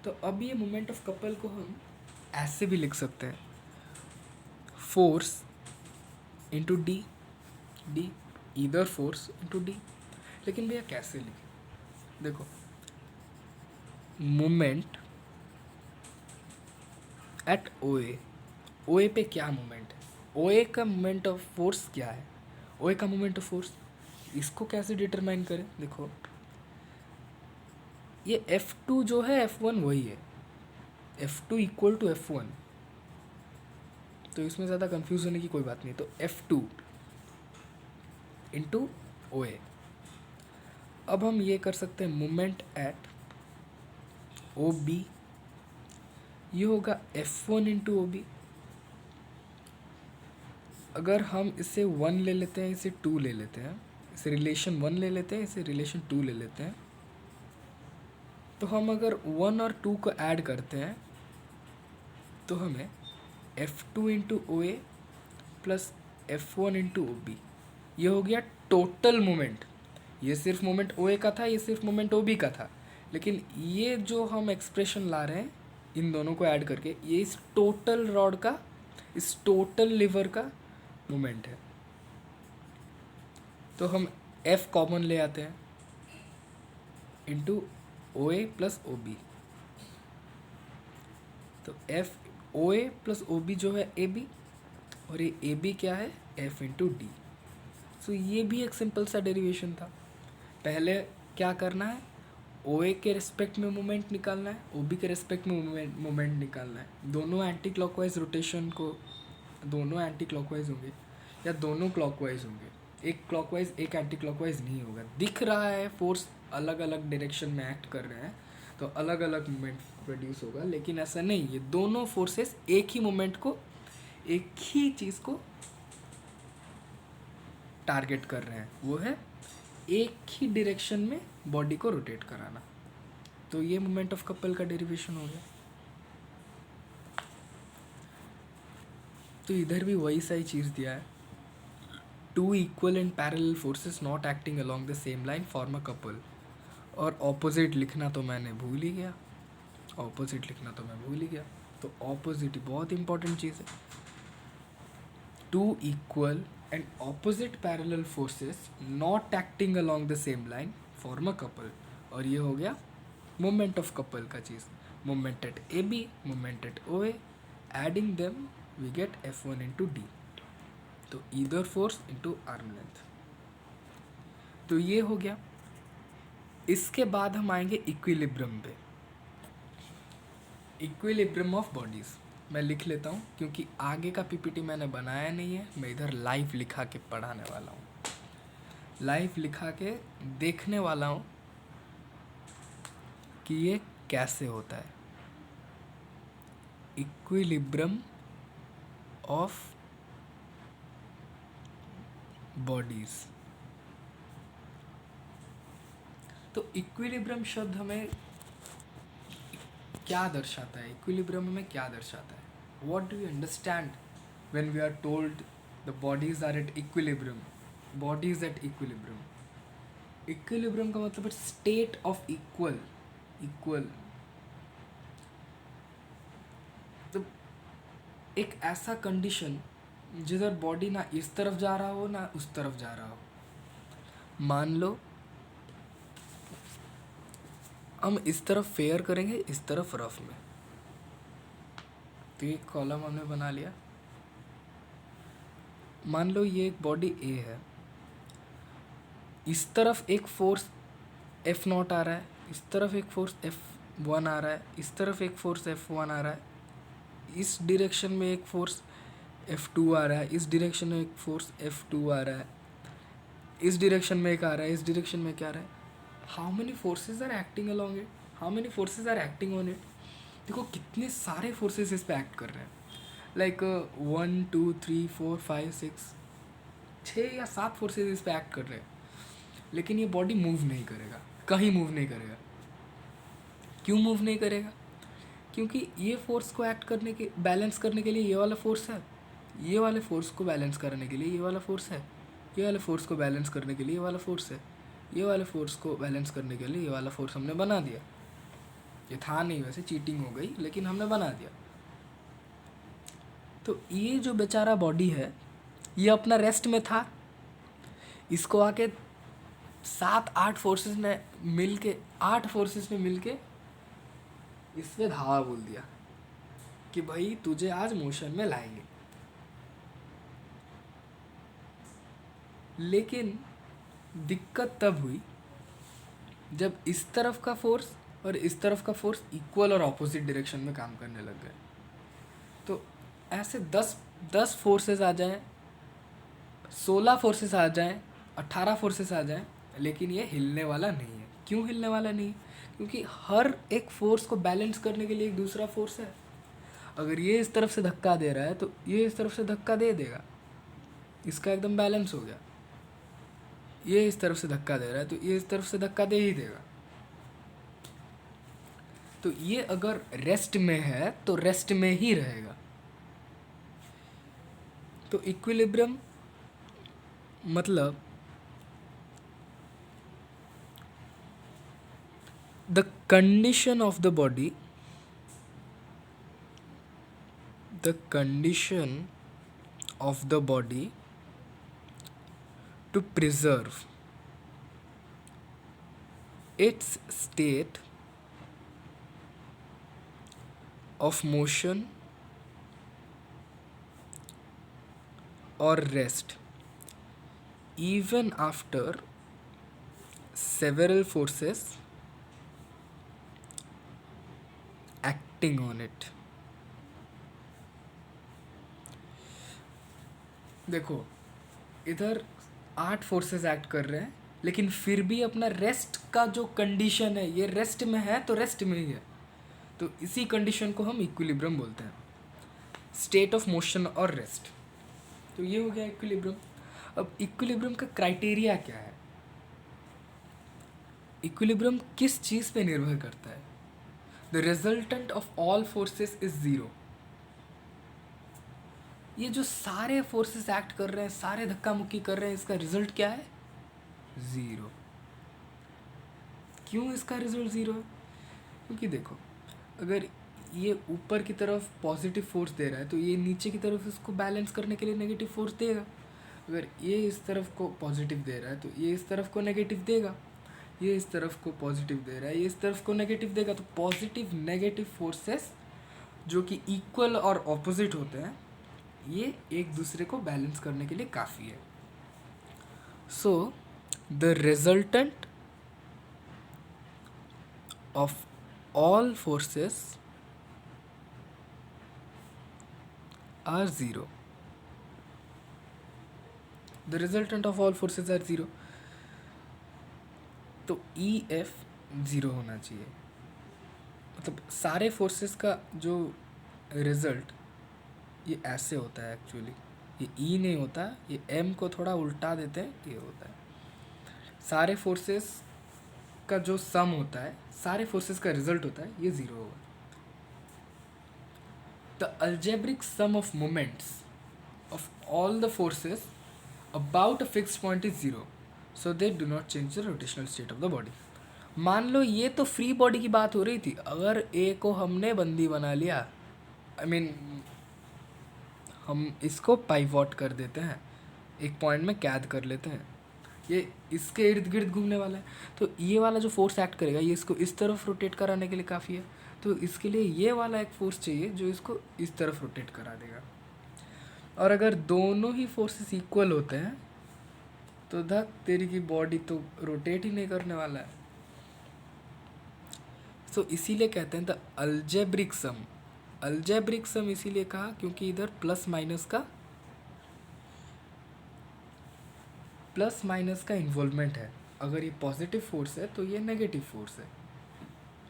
तो अब ये मोमेंट ऑफ कपल को हम ऐसे भी लिख सकते हैं, फोर्स इंटू डी, डी इधर फोर्स इंटू डी। लेकिन भैया कैसे लिखें? देखो, मोमेंट एट OA, OA पे क्या मोमेंट है? OA का मोमेंट ऑफ फोर्स क्या है? OA का मोमेंट ऑफ फोर्स, इसको कैसे डिटरमाइन करें? देखो, ये F2 जो है F1 वही है, F2 इक्वल टू F1, तो इसमें ज़्यादा कंफ्यूज होने की कोई बात नहीं। तो F2 इंटू OA। अब हम ये कर सकते हैं मोमेंट एट OB, ये होगा F1 इंटू OB। अगर हम इसे 1 ले लेते हैं, इसे 2 ले लेते हैं, इसे रिलेशन 1 ले लेते हैं, इसे रिलेशन 2 ले लेते हैं, तो हम अगर 1 और 2 को ऐड करते हैं तो हमें F2 into OA plus F1 into OB, ये हो गया टोटल मोमेंट। ये सिर्फ मोमेंट OA का था, ये सिर्फ मोमेंट OB का था, लेकिन ये जो हम एक्सप्रेशन ला रहे हैं इन दोनों को ऐड करके, ये इस टोटल रॉड का, इस टोटल लिवर का मोमेंट है। तो हम F कॉमन ले आते हैं इंटू OA प्लस OB। तो OA प्लस OB जो है AB, और ये AB क्या है? F into D. सो ये भी एक सिंपल सा डेरिवेशन था। पहले क्या करना है? OA के रिस्पेक्ट में मोमेंट निकालना है, OB के रिस्पेक्ट में मोमेंट निकालना है। दोनों एंटी क्लॉकवाइज रोटेशन को, दोनों एंटी क्लॉकवाइज होंगे या दोनों क्लॉकवाइज होंगे, एक क्लॉकवाइज एक एंटी क्लॉकवाइज नहीं होगा। दिख रहा है फोर्स अलग अलग डायरेक्शन में एक्ट कर रहे हैं तो अलग अलग मोमेंट प्रोड्यूस होगा, लेकिन ऐसा नहीं, ये दोनों फोर्सेस एक ही मोमेंट को, एक ही चीज़ को टारगेट कर रहे हैं, वो है एक ही डायरेक्शन में बॉडी को रोटेट कराना। तो ये मोमेंट ऑफ कपल का डेरिवेशन हो गया। तो इधर भी वही सही चीज़ दिया है, two equal and parallel forces not acting along the same line form a couple. और ऑपोजिट लिखना तो मैंने भूल ही गया, ऑपोजिट लिखना तो मैं भूल ही गया। तो ऑपोजिट बहुत इंपॉर्टेंट चीज़ है। Two equal and opposite parallel forces not acting along the same line form a couple. और ये हो गया मोमेंट ऑफ कपल का चीज़, moment at A B, moment at O A, adding them we get F1 into D. तो either force into arm length. तो ये हो गया। इसके बाद हम आएंगे इक्विलिब्रियम पे, इक्विलिब्रियम ऑफ बॉडीज़। मैं लिख लेता हूँ क्योंकि आगे का पीपीटी मैंने बनाया नहीं है, मैं इधर लाइव लिखा के पढ़ाने वाला हूँ, लाइव लिखा के देखने वाला हूँ कि ये कैसे होता है। Equilibrium of bodies. तो इक्विलिब्रियम शब्द हमें क्या दर्शाता है, इक्विलिब्रियम हमें क्या दर्शाता है? What do you understand when we are told the bodies are at equilibrium, bodies at equilibrium? Equilibrium का मतलब है स्टेट ऑफ इक्वल, इक्वल। तो एक ऐसा कंडीशन जिधर बॉडी ना इस तरफ जा रहा हो ना उस तरफ जा रहा हो। मान लो हम इस तरफ फेयर करेंगे, इस तरफ रफ में, तो एक कॉलम हमने बना लिया। मान लो ये एक बॉडी ए है, इस तरफ एक फोर्स F0 आ रहा है, इस तरफ एक फोर्स F1 आ रहा है, इस तरफ एक फोर्स F1 आ रहा है, इस डायरेक्शन में एक फोर्स F2 आ रहा है, इस डायरेक्शन में एक फोर्स F2 आ रहा है, इस डायरेक्शन में एक आ रहा है, इस डायरेक्शन में क्या आ रहा है? How many forces are acting along it, how many forces are acting on it? देखो कितने सारे फोर्सेस इस पे एक्ट कर रहे हैं, लाइक 1 2 3 4 5 6 6 या 7 फोर्सेस इस पे एक्ट कर रहे हैं। लेकिन ये बॉडी मूव नहीं करेगा, कहीं मूव नहीं करेगा। क्यों मूव नहीं करेगा? क्योंकि ये फोर्स को एक्ट करने के, बैलेंस करने के लिए ये वाला फोर्स है, ये वाले फोर्स को बैलेंस करने के लिए ये वाला फोर्स है, ये वाले फोर्स को बैलेंस करने के लिए ये वाला फोर्स है, ये वाले फोर्स को बैलेंस करने के लिए ये वाला फोर्स हमने बना दिया। ये था नहीं, वैसे चीटिंग हो गई, लेकिन हमने बना दिया। तो ये जो बेचारा बॉडी है ये अपना रेस्ट में था, इसको आके 7-8 फोर्सेस ने मिल के, 8 फोर्सेस ने मिल के इस पे धावा बोल दिया कि भाई तुझे आज मोशन में लाएंगे। लेकिन दिक्कत तब हुई जब इस तरफ का फोर्स और इस तरफ का फोर्स इक्वल और ऑपोजिट डायरेक्शन में काम करने लग गए। तो ऐसे 10 फोर्सेस आ जाएं, 16 फोर्सेस आ जाएं, 18 फोर्सेस आ जाएं, लेकिन ये हिलने वाला नहीं है। क्यों हिलने वाला नहीं है? क्योंकि हर एक फोर्स को बैलेंस करने के लिए एक दूसरा फोर्स है। अगर ये इस तरफ से धक्का दे रहा है तो ये इस तरफ से धक्का दे देगा, इसका एकदम बैलेंस हो गया। ये इस तरफ से धक्का दे रहा है तो ये इस तरफ से धक्का दे ही देगा। तो ये अगर रेस्ट में है तो रेस्ट में ही रहेगा। तो इक्विलिब्रियम मतलब the condition of the body, the condition of the body to preserve its state of motion or rest even after several forces acting on it। देखो इधर 8 फोर्सेस एक्ट कर रहे हैं, लेकिन फिर भी अपना रेस्ट का जो कंडीशन है, ये रेस्ट में है तो रेस्ट में ही है। तो इसी कंडीशन को हम इक्विलिब्रियम बोलते हैं, स्टेट ऑफ मोशन और रेस्ट। तो ये हो गया इक्विलिब्रियम। अब इक्विलिब्रियम का क्राइटेरिया क्या है? इक्विलिब्रियम किस चीज़ पे निर्भर करता है? The resultant of all forces is 0। ये जो सारे फोर्सेस एक्ट कर रहे हैं, सारे धक्का मुक्की कर रहे हैं, इसका रिजल्ट क्या है? ज़ीरो। क्यों इसका रिजल्ट ज़ीरो है? क्योंकि देखो, अगर ये ऊपर की तरफ पॉजिटिव फोर्स दे रहा है तो ये नीचे की तरफ इसको बैलेंस करने के लिए नेगेटिव फोर्स देगा। अगर ये इस तरफ को पॉजिटिव दे रहा है तो ये इस तरफ को नेगेटिव देगा। ये इस तरफ को पॉजिटिव दे रहा है, ये इस तरफ को नेगेटिव देगा। तो पॉजिटिव नेगेटिव फोर्सेस जो कि इक्वल और ऑपोजिट होते हैं, ये एक दूसरे को बैलेंस करने के लिए काफ़ी है। So the resultant of all forces are zero. The resultant of all forces are zero. तो ई एफ ज़ीरो होना चाहिए। मतलब सारे फोर्सेस का जो रिजल्ट ये ऐसे होता है एक्चुअली, ये ई नहीं होता, ये एम को थोड़ा उल्टा देते हैं, ये होता है। सारे फोर्सेस का जो सम होता है, सारे फोर्सेस का रिजल्ट होता है, ये ज़ीरो होगा। The algebraic sum of moments of all the forces about a fixed point is zero, so they do not change the rotational state of the body. मान लो ये तो फ्री बॉडी की बात हो रही थी। अगर ए को हमने बंदी बना लिया, आई मीन हम इसको पाइवॉट कर देते हैं, एक पॉइंट में कैद कर लेते हैं, ये इसके इर्द गिर्द घूमने वाला है, तो ये वाला जो फोर्स एक्ट करेगा ये इसको इस तरफ रोटेट कराने के लिए काफ़ी है। तो इसके लिए ये वाला एक फोर्स चाहिए जो इसको इस तरफ रोटेट करा देगा। और अगर दोनों ही फोर्सेस इक्वल होते हैं तो धक तेरी की बॉडी तो रोटेट ही नहीं करने वाला है। सो इसीलिए कहते हैं द अलजेब्रिक सम। अलजेब्रिक सम इसीलिए कहा क्योंकि इधर प्लस माइनस का इन्वॉल्वमेंट है। अगर ये पॉजिटिव फोर्स है तो ये नेगेटिव फोर्स है,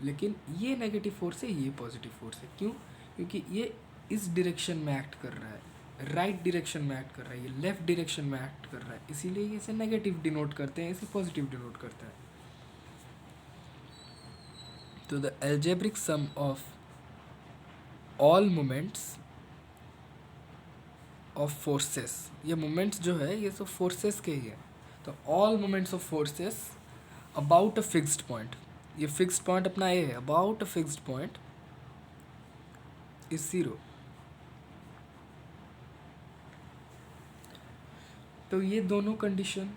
लेकिन ये नेगेटिव फोर्स है, ये पॉजिटिव फोर्स है। क्यों? क्योंकि ये इस डायरेक्शन में एक्ट कर रहा है, राइट डायरेक्शन में एक्ट कर रहा है, ये लेफ्ट डायरेक्शन में एक्ट कर रहा है, इसीलिए ये इसे नेगेटिव डिनोट करते हैं, इसे पॉजिटिव डिनोट करते हैं। तो the algebraic sum of all moments of forces, ये मोमेंट्स जो है ये सब फोर्सेस के ही है। तो all moments of forces about a fixed point, ये फिक्स्ड पॉइंट अपना ये है, about a fixed point is zero. तो ये दोनों कंडीशन,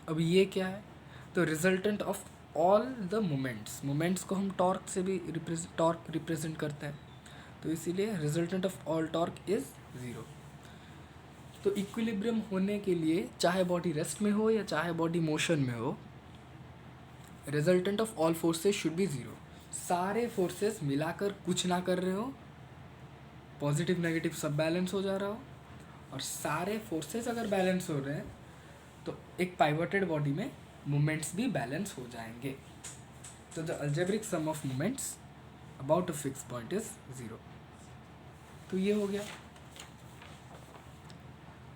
अब ये क्या है? तो resultant of all the moments को हम टॉर्क से भी टॉर्क रिप्रेजेंट करते हैं, तो इसीलिए resultant of all torque is zero. तो इक्विलिब्रियम होने के लिए चाहे बॉडी रेस्ट में हो या चाहे बॉडी मोशन में हो, resultant of all forces should be zero. सारे फोर्सेस मिलाकर कुछ ना कर रहे हो, पॉजिटिव नेगेटिव सब बैलेंस हो जा रहा हो, और सारे फोर्सेस अगर बैलेंस हो रहे हैं तो एक पाइवोटेड बॉडी में मोमेंट्स भी बैलेंस हो जाएंगे। तो the algebraic sum of moments about a fix point is zero. तो ये हो गया।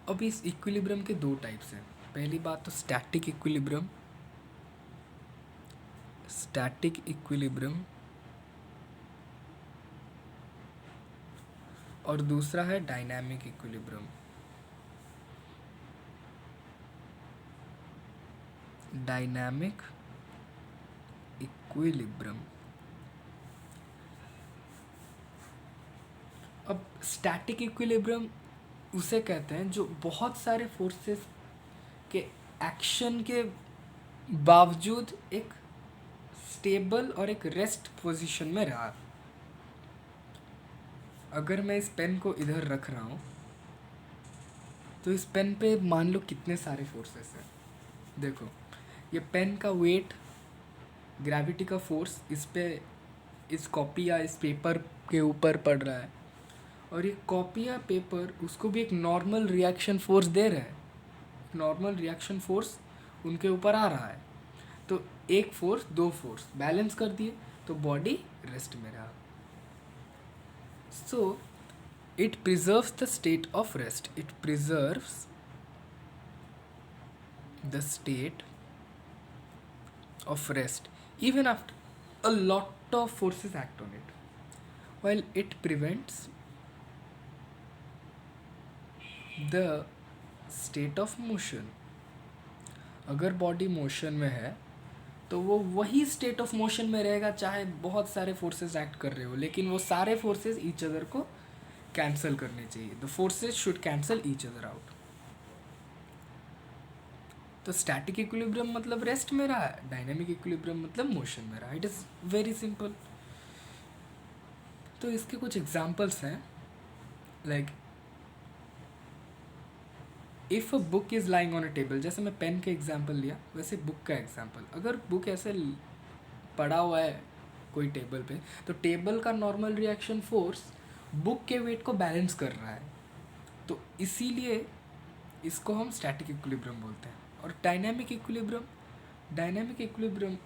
अब इस इक्विलिब्रियम के दो टाइप्स हैं। पहली बात तो स्टैटिक इक्विलिब्रियम, और दूसरा है डायनामिक इक्विलिब्रियम। Dynamic equilibrium. अब स्टैटिक इक्विलिब्रियम उसे कहते हैं जो बहुत सारे फोर्सेस के एक्शन के बावजूद एक स्टेबल और एक रेस्ट पोजीशन में रहा। अगर मैं इस पेन को इधर रख रहा हूँ तो इस पेन पे मान लो कितने सारे फोर्सेस हैं। देखो, ये पेन का वेट, ग्रेविटी का फोर्स इस पे, इस कॉपी या इस पेपर के ऊपर पड़ रहा है, और ये कॉपी या पेपर उसको भी एक नॉर्मल रिएक्शन फोर्स दे रहे हैं। नॉर्मल रिएक्शन फोर्स उनके ऊपर आ रहा है, तो एक फोर्स दो फोर्स बैलेंस कर दिए तो बॉडी रेस्ट में रहा। So it preserves the state of rest. It preserves the state of rest even after a lot of forces act on it while it prevents the state of motion. अगर बॉडी मोशन में है तो वो वही स्टेट ऑफ मोशन में रहेगा चाहे बहुत सारे फोर्सेस एक्ट कर रहे हो, लेकिन वो सारे फोर्सेस ईच अदर को कैंसिल करने चाहिए. The forces should cancel each other out. तो स्टैटिक इक्विलिब्रियम मतलब रेस्ट में रहा है, डायनेमिक इक्विलिब्रियम मतलब मोशन में रहा. It is very simple. तो इसके कुछ एग्जांपल्स हैं, like if a book is lying on a table. जैसे मैं पेन का एग्जांपल लिया, वैसे बुक का एग्जांपल. अगर बुक ऐसे पड़ा हुआ है कोई टेबल पे, तो टेबल का नॉर्मल रिएक्शन फोर्स बुक के वेट को बैलेंस कर रहा है. तो इसीलिए इसको हम स्टैटिक इक्विलिब्रियम बोलते हैं. और डायनेमिक इक्विलिब्रियम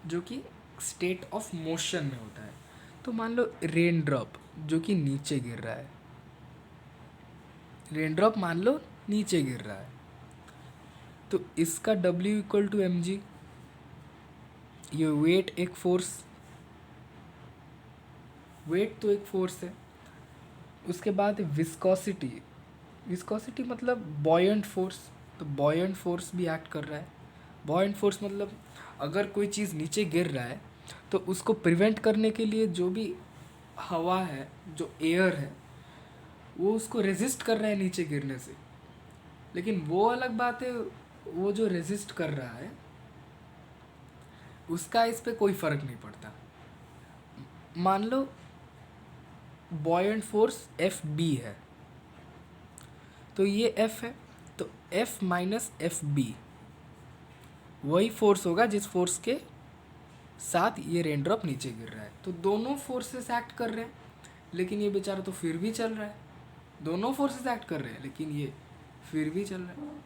जो कि स्टेट ऑफ मोशन में होता है. तो मान लो रेन ड्रॉप जो कि नीचे गिर रहा है, रेन ड्रॉप मान लो नीचे गिर रहा है, तो इसका W इक्वल टू mg. ये वेट एक फोर्स, वेट तो एक फोर्स है. उसके बाद विस्कोसिटी. विस्कोसिटी मतलब बॉयंट फोर्स. तो बॉयंट फोर्स भी एक्ट कर रहा है. बॉयंट फोर्स मतलब अगर कोई चीज़ नीचे गिर रहा है तो उसको प्रिवेंट करने के लिए जो भी हवा है, जो एयर है, वो उसको रेजिस्ट कर रहा है नीचे गिरने से. लेकिन वो अलग बात है, वो जो रेजिस्ट कर रहा है उसका इस पे कोई फ़र्क नहीं पड़ता. मान लो बॉयंट फोर्स FB है, तो ये F है, तो F माइनस FB वही फोर्स होगा जिस फोर्स के साथ ये रेन ड्रॉप नीचे गिर रहा है. तो दोनों फोर्सेस एक्ट कर रहे हैं, लेकिन ये बेचारा तो फिर भी चल रहा है. दोनों फोर्सेस एक्ट कर रहे हैं लेकिन ये फिर भी चल रहा है.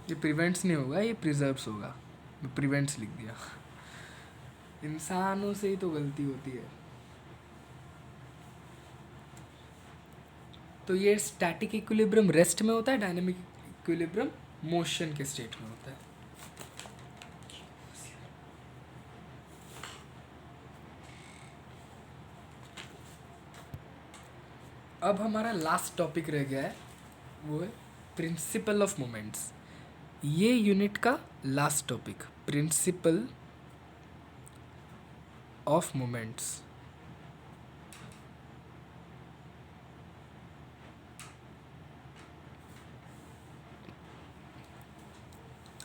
ये प्रिवेंट्स नहीं होगा, ये प्रिजर्व्स होगा. मैं प्रिवेंट्स लिख दिया. इंसानों से ही तो गलती होती है. तो ये स्टैटिक इक्विलिब्रियम रेस्ट में होता है, डायनेमिक इक्विलिब्रियम मोशन के स्टेट में होता है. अब हमारा लास्ट टॉपिक रह गया है, वो है प्रिंसिपल ऑफ मोमेंट्स. ये यूनिट का last topic, principal of moments.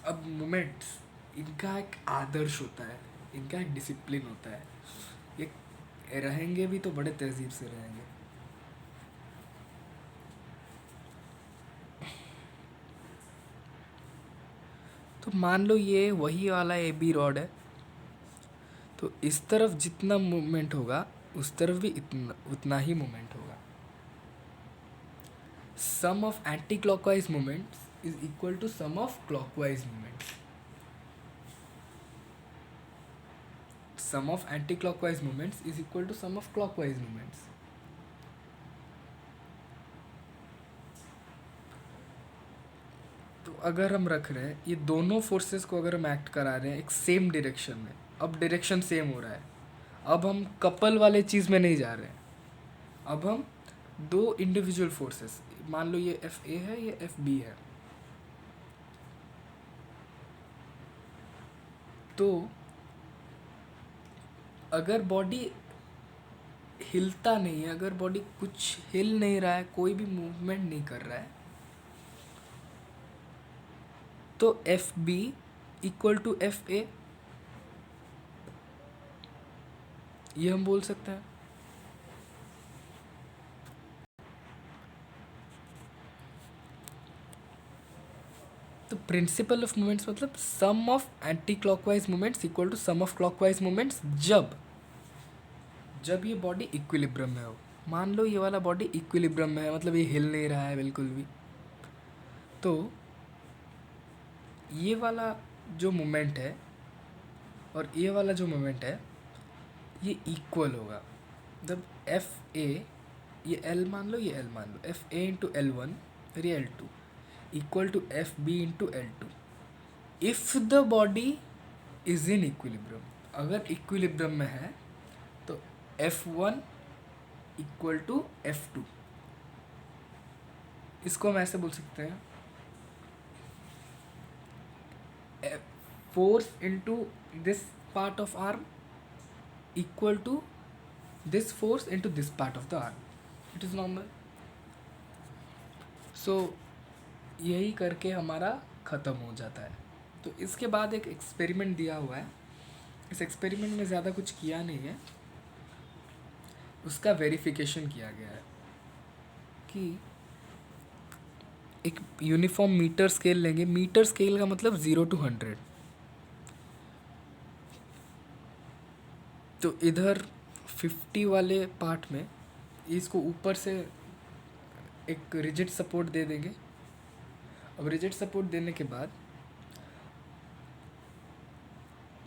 अब मोमेंट्स, इनका एक आदर्श होता है, इनका एक डिसिप्लिन होता है. ये रहेंगे भी तो बड़े तहजीब से रहेंगे. तो मान लो ये वही वाला AB रॉड है, तो इस तरफ जितना मूवमेंट होगा उस तरफ भी उतना ही मूवमेंट होगा. Sum of anti clockwise movements is equal to sum of clockwise movements. Sum of anti clockwise movements is equal to sum of clockwise movements. तो अगर हम रख रहे हैं ये दोनों फोर्सेस को, अगर हम एक्ट करा रहे हैं एक सेम डायरेक्शन में, अब डायरेक्शन सेम हो रहा है. अब हम कपल वाले चीज़ में नहीं जा रहे हैं. अब हम दो इंडिविजुअल फोर्सेस, मान लो ये FA है, ये FB है, तो अगर बॉडी हिलता नहीं है, अगर बॉडी कुछ हिल नहीं रहा है, कोई भी मूवमेंट नहीं कर रहा है, तो FB इक्वल टू FA, ये हम बोल सकते हैं. तो प्रिंसिपल ऑफ मोमेंट्स मतलब sum of anti clockwise moments equal to sum of clockwise moments जब ये बॉडी इक्विलिब्रियम में हो. मान लो ये वाला बॉडी इक्विलिब्रियम में है, मतलब ये हिल नहीं रहा है बिल्कुल भी, तो ये वाला जो मोमेंट है और ये वाला जो मोमेंट है ये इक्वल होगा. जब FA, ये L मान लो, ये L मान लो, FA इंटू L1 और ये L2 equal to FB into L2. If the body is in equilibrium, अगर इक्विलिब्रियम में है तो F1 इक्वल टू F2, इसको हम ऐसे बोल सकते हैं force into this part of arm equal to this force into this part of the arm, it is normal. So यही करके हमारा ख़त्म हो जाता है। तो इसके बाद एक एक्सपेरिमेंट दिया हुआ है, इस एक्सपेरिमेंट में ज़्यादा कुछ किया नहीं है, उसका वेरिफिकेशन किया गया है कि एक यूनिफॉर्म मीटर स्केल लेंगे, मीटर स्केल का मतलब 0 to 100। तो इधर 50 वाले पार्ट में इसको ऊपर से एक रिजिड सपोर्ट दे देंगे। अब रिजिड सपोर्ट देने के बाद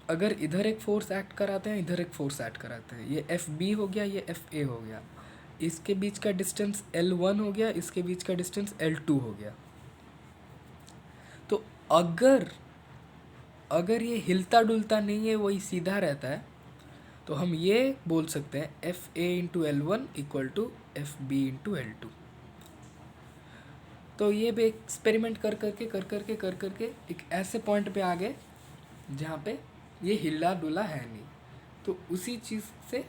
अगर इधर एक फोर्स एक्ट कराते हैं, इधर एक फोर्स एक्ट कराते हैं, ये FB हो गया, ये FA हो गया, इसके बीच का डिस्टेंस L1 हो गया, इसके बीच का डिस्टेंस L2 हो गया। तो अगर ये हिलता डुलता नहीं है, वही सीधा रहता है, तो हम ये बोल सकते हैं FA into L1 equal to FB into L2। तो ये भी एक्सपेरिमेंट कर करके एक ऐसे पॉइंट पे आ गए जहाँ पे ये हिला डुला है नहीं। तो उसी चीज़ से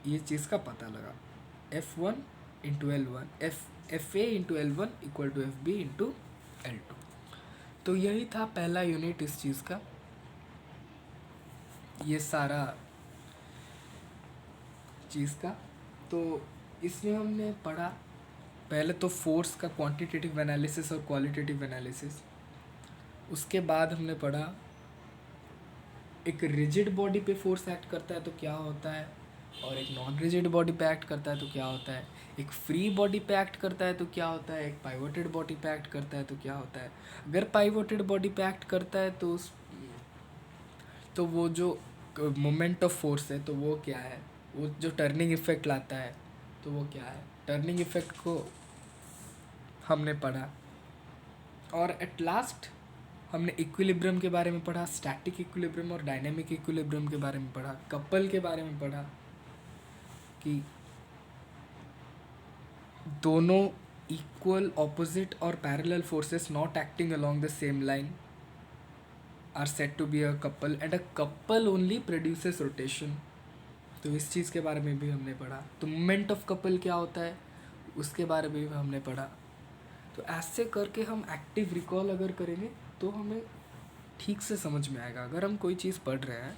ये चीज़ का पता लगा, F1 into L1 FA into L1 equal to FB into L2। तो यही था पहला यूनिट इस चीज़ का। ये सारा चीज़ का तो इसमें हमने पढ़ा पहले तो फोर्स का क्वांटिटेटिव एनालिसिस और क्वालिटेटिव एनालिसिस। उसके बाद हमने पढ़ा एक रिजिड बॉडी पे फोर्स एक्ट करता है तो क्या होता है, और एक नॉन रिजिड बॉडी पे एक्ट करता है तो क्या होता है, एक फ्री बॉडी पे एक्ट करता है तो क्या होता है, एक पाइवोटेड बॉडी पे एक्ट करता है तो क्या होता है। अगर पाइवोटेड बॉडी पे एक्ट करता है तो वो जो मोमेंट ऑफ फोर्स है तो वो क्या है, वो जो टर्निंग इफेक्ट लाता है तो वो क्या है, टर्निंग इफेक्ट को हमने पढ़ा। और एट लास्ट हमने इक्विलिब्रियम के बारे में पढ़ा, स्टैटिक इक्विलिब्रियम और डायनेमिक इक्विलिब्रियम के बारे में पढ़ा, कपल के बारे में पढ़ा कि दोनों इक्वल ऑपोजिट और parallel forces not acting along the same line are said to be a couple and a couple only produces rotation. तो इस चीज़ के बारे में भी हमने पढ़ा। तो मोमेंट ऑफ कपल क्या होता है उसके बारे में भी हमने पढ़ा। तो ऐसे करके हम एक्टिव रिकॉल अगर करेंगे तो हमें ठीक से समझ में आएगा। अगर हम कोई चीज़ पढ़ रहे हैं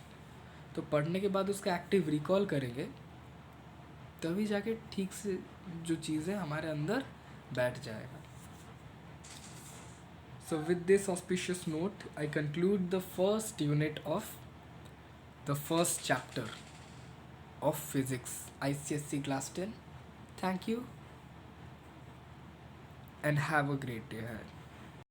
तो पढ़ने के बाद उसका एक्टिव रिकॉल करेंगे तभी जाके ठीक से जो चीज़ें हमारे अंदर बैठ जाएगा। So with this auspicious note, I conclude the first unit of the first chapter of physics, ICSE class 10. Thank you and have a great day ahead.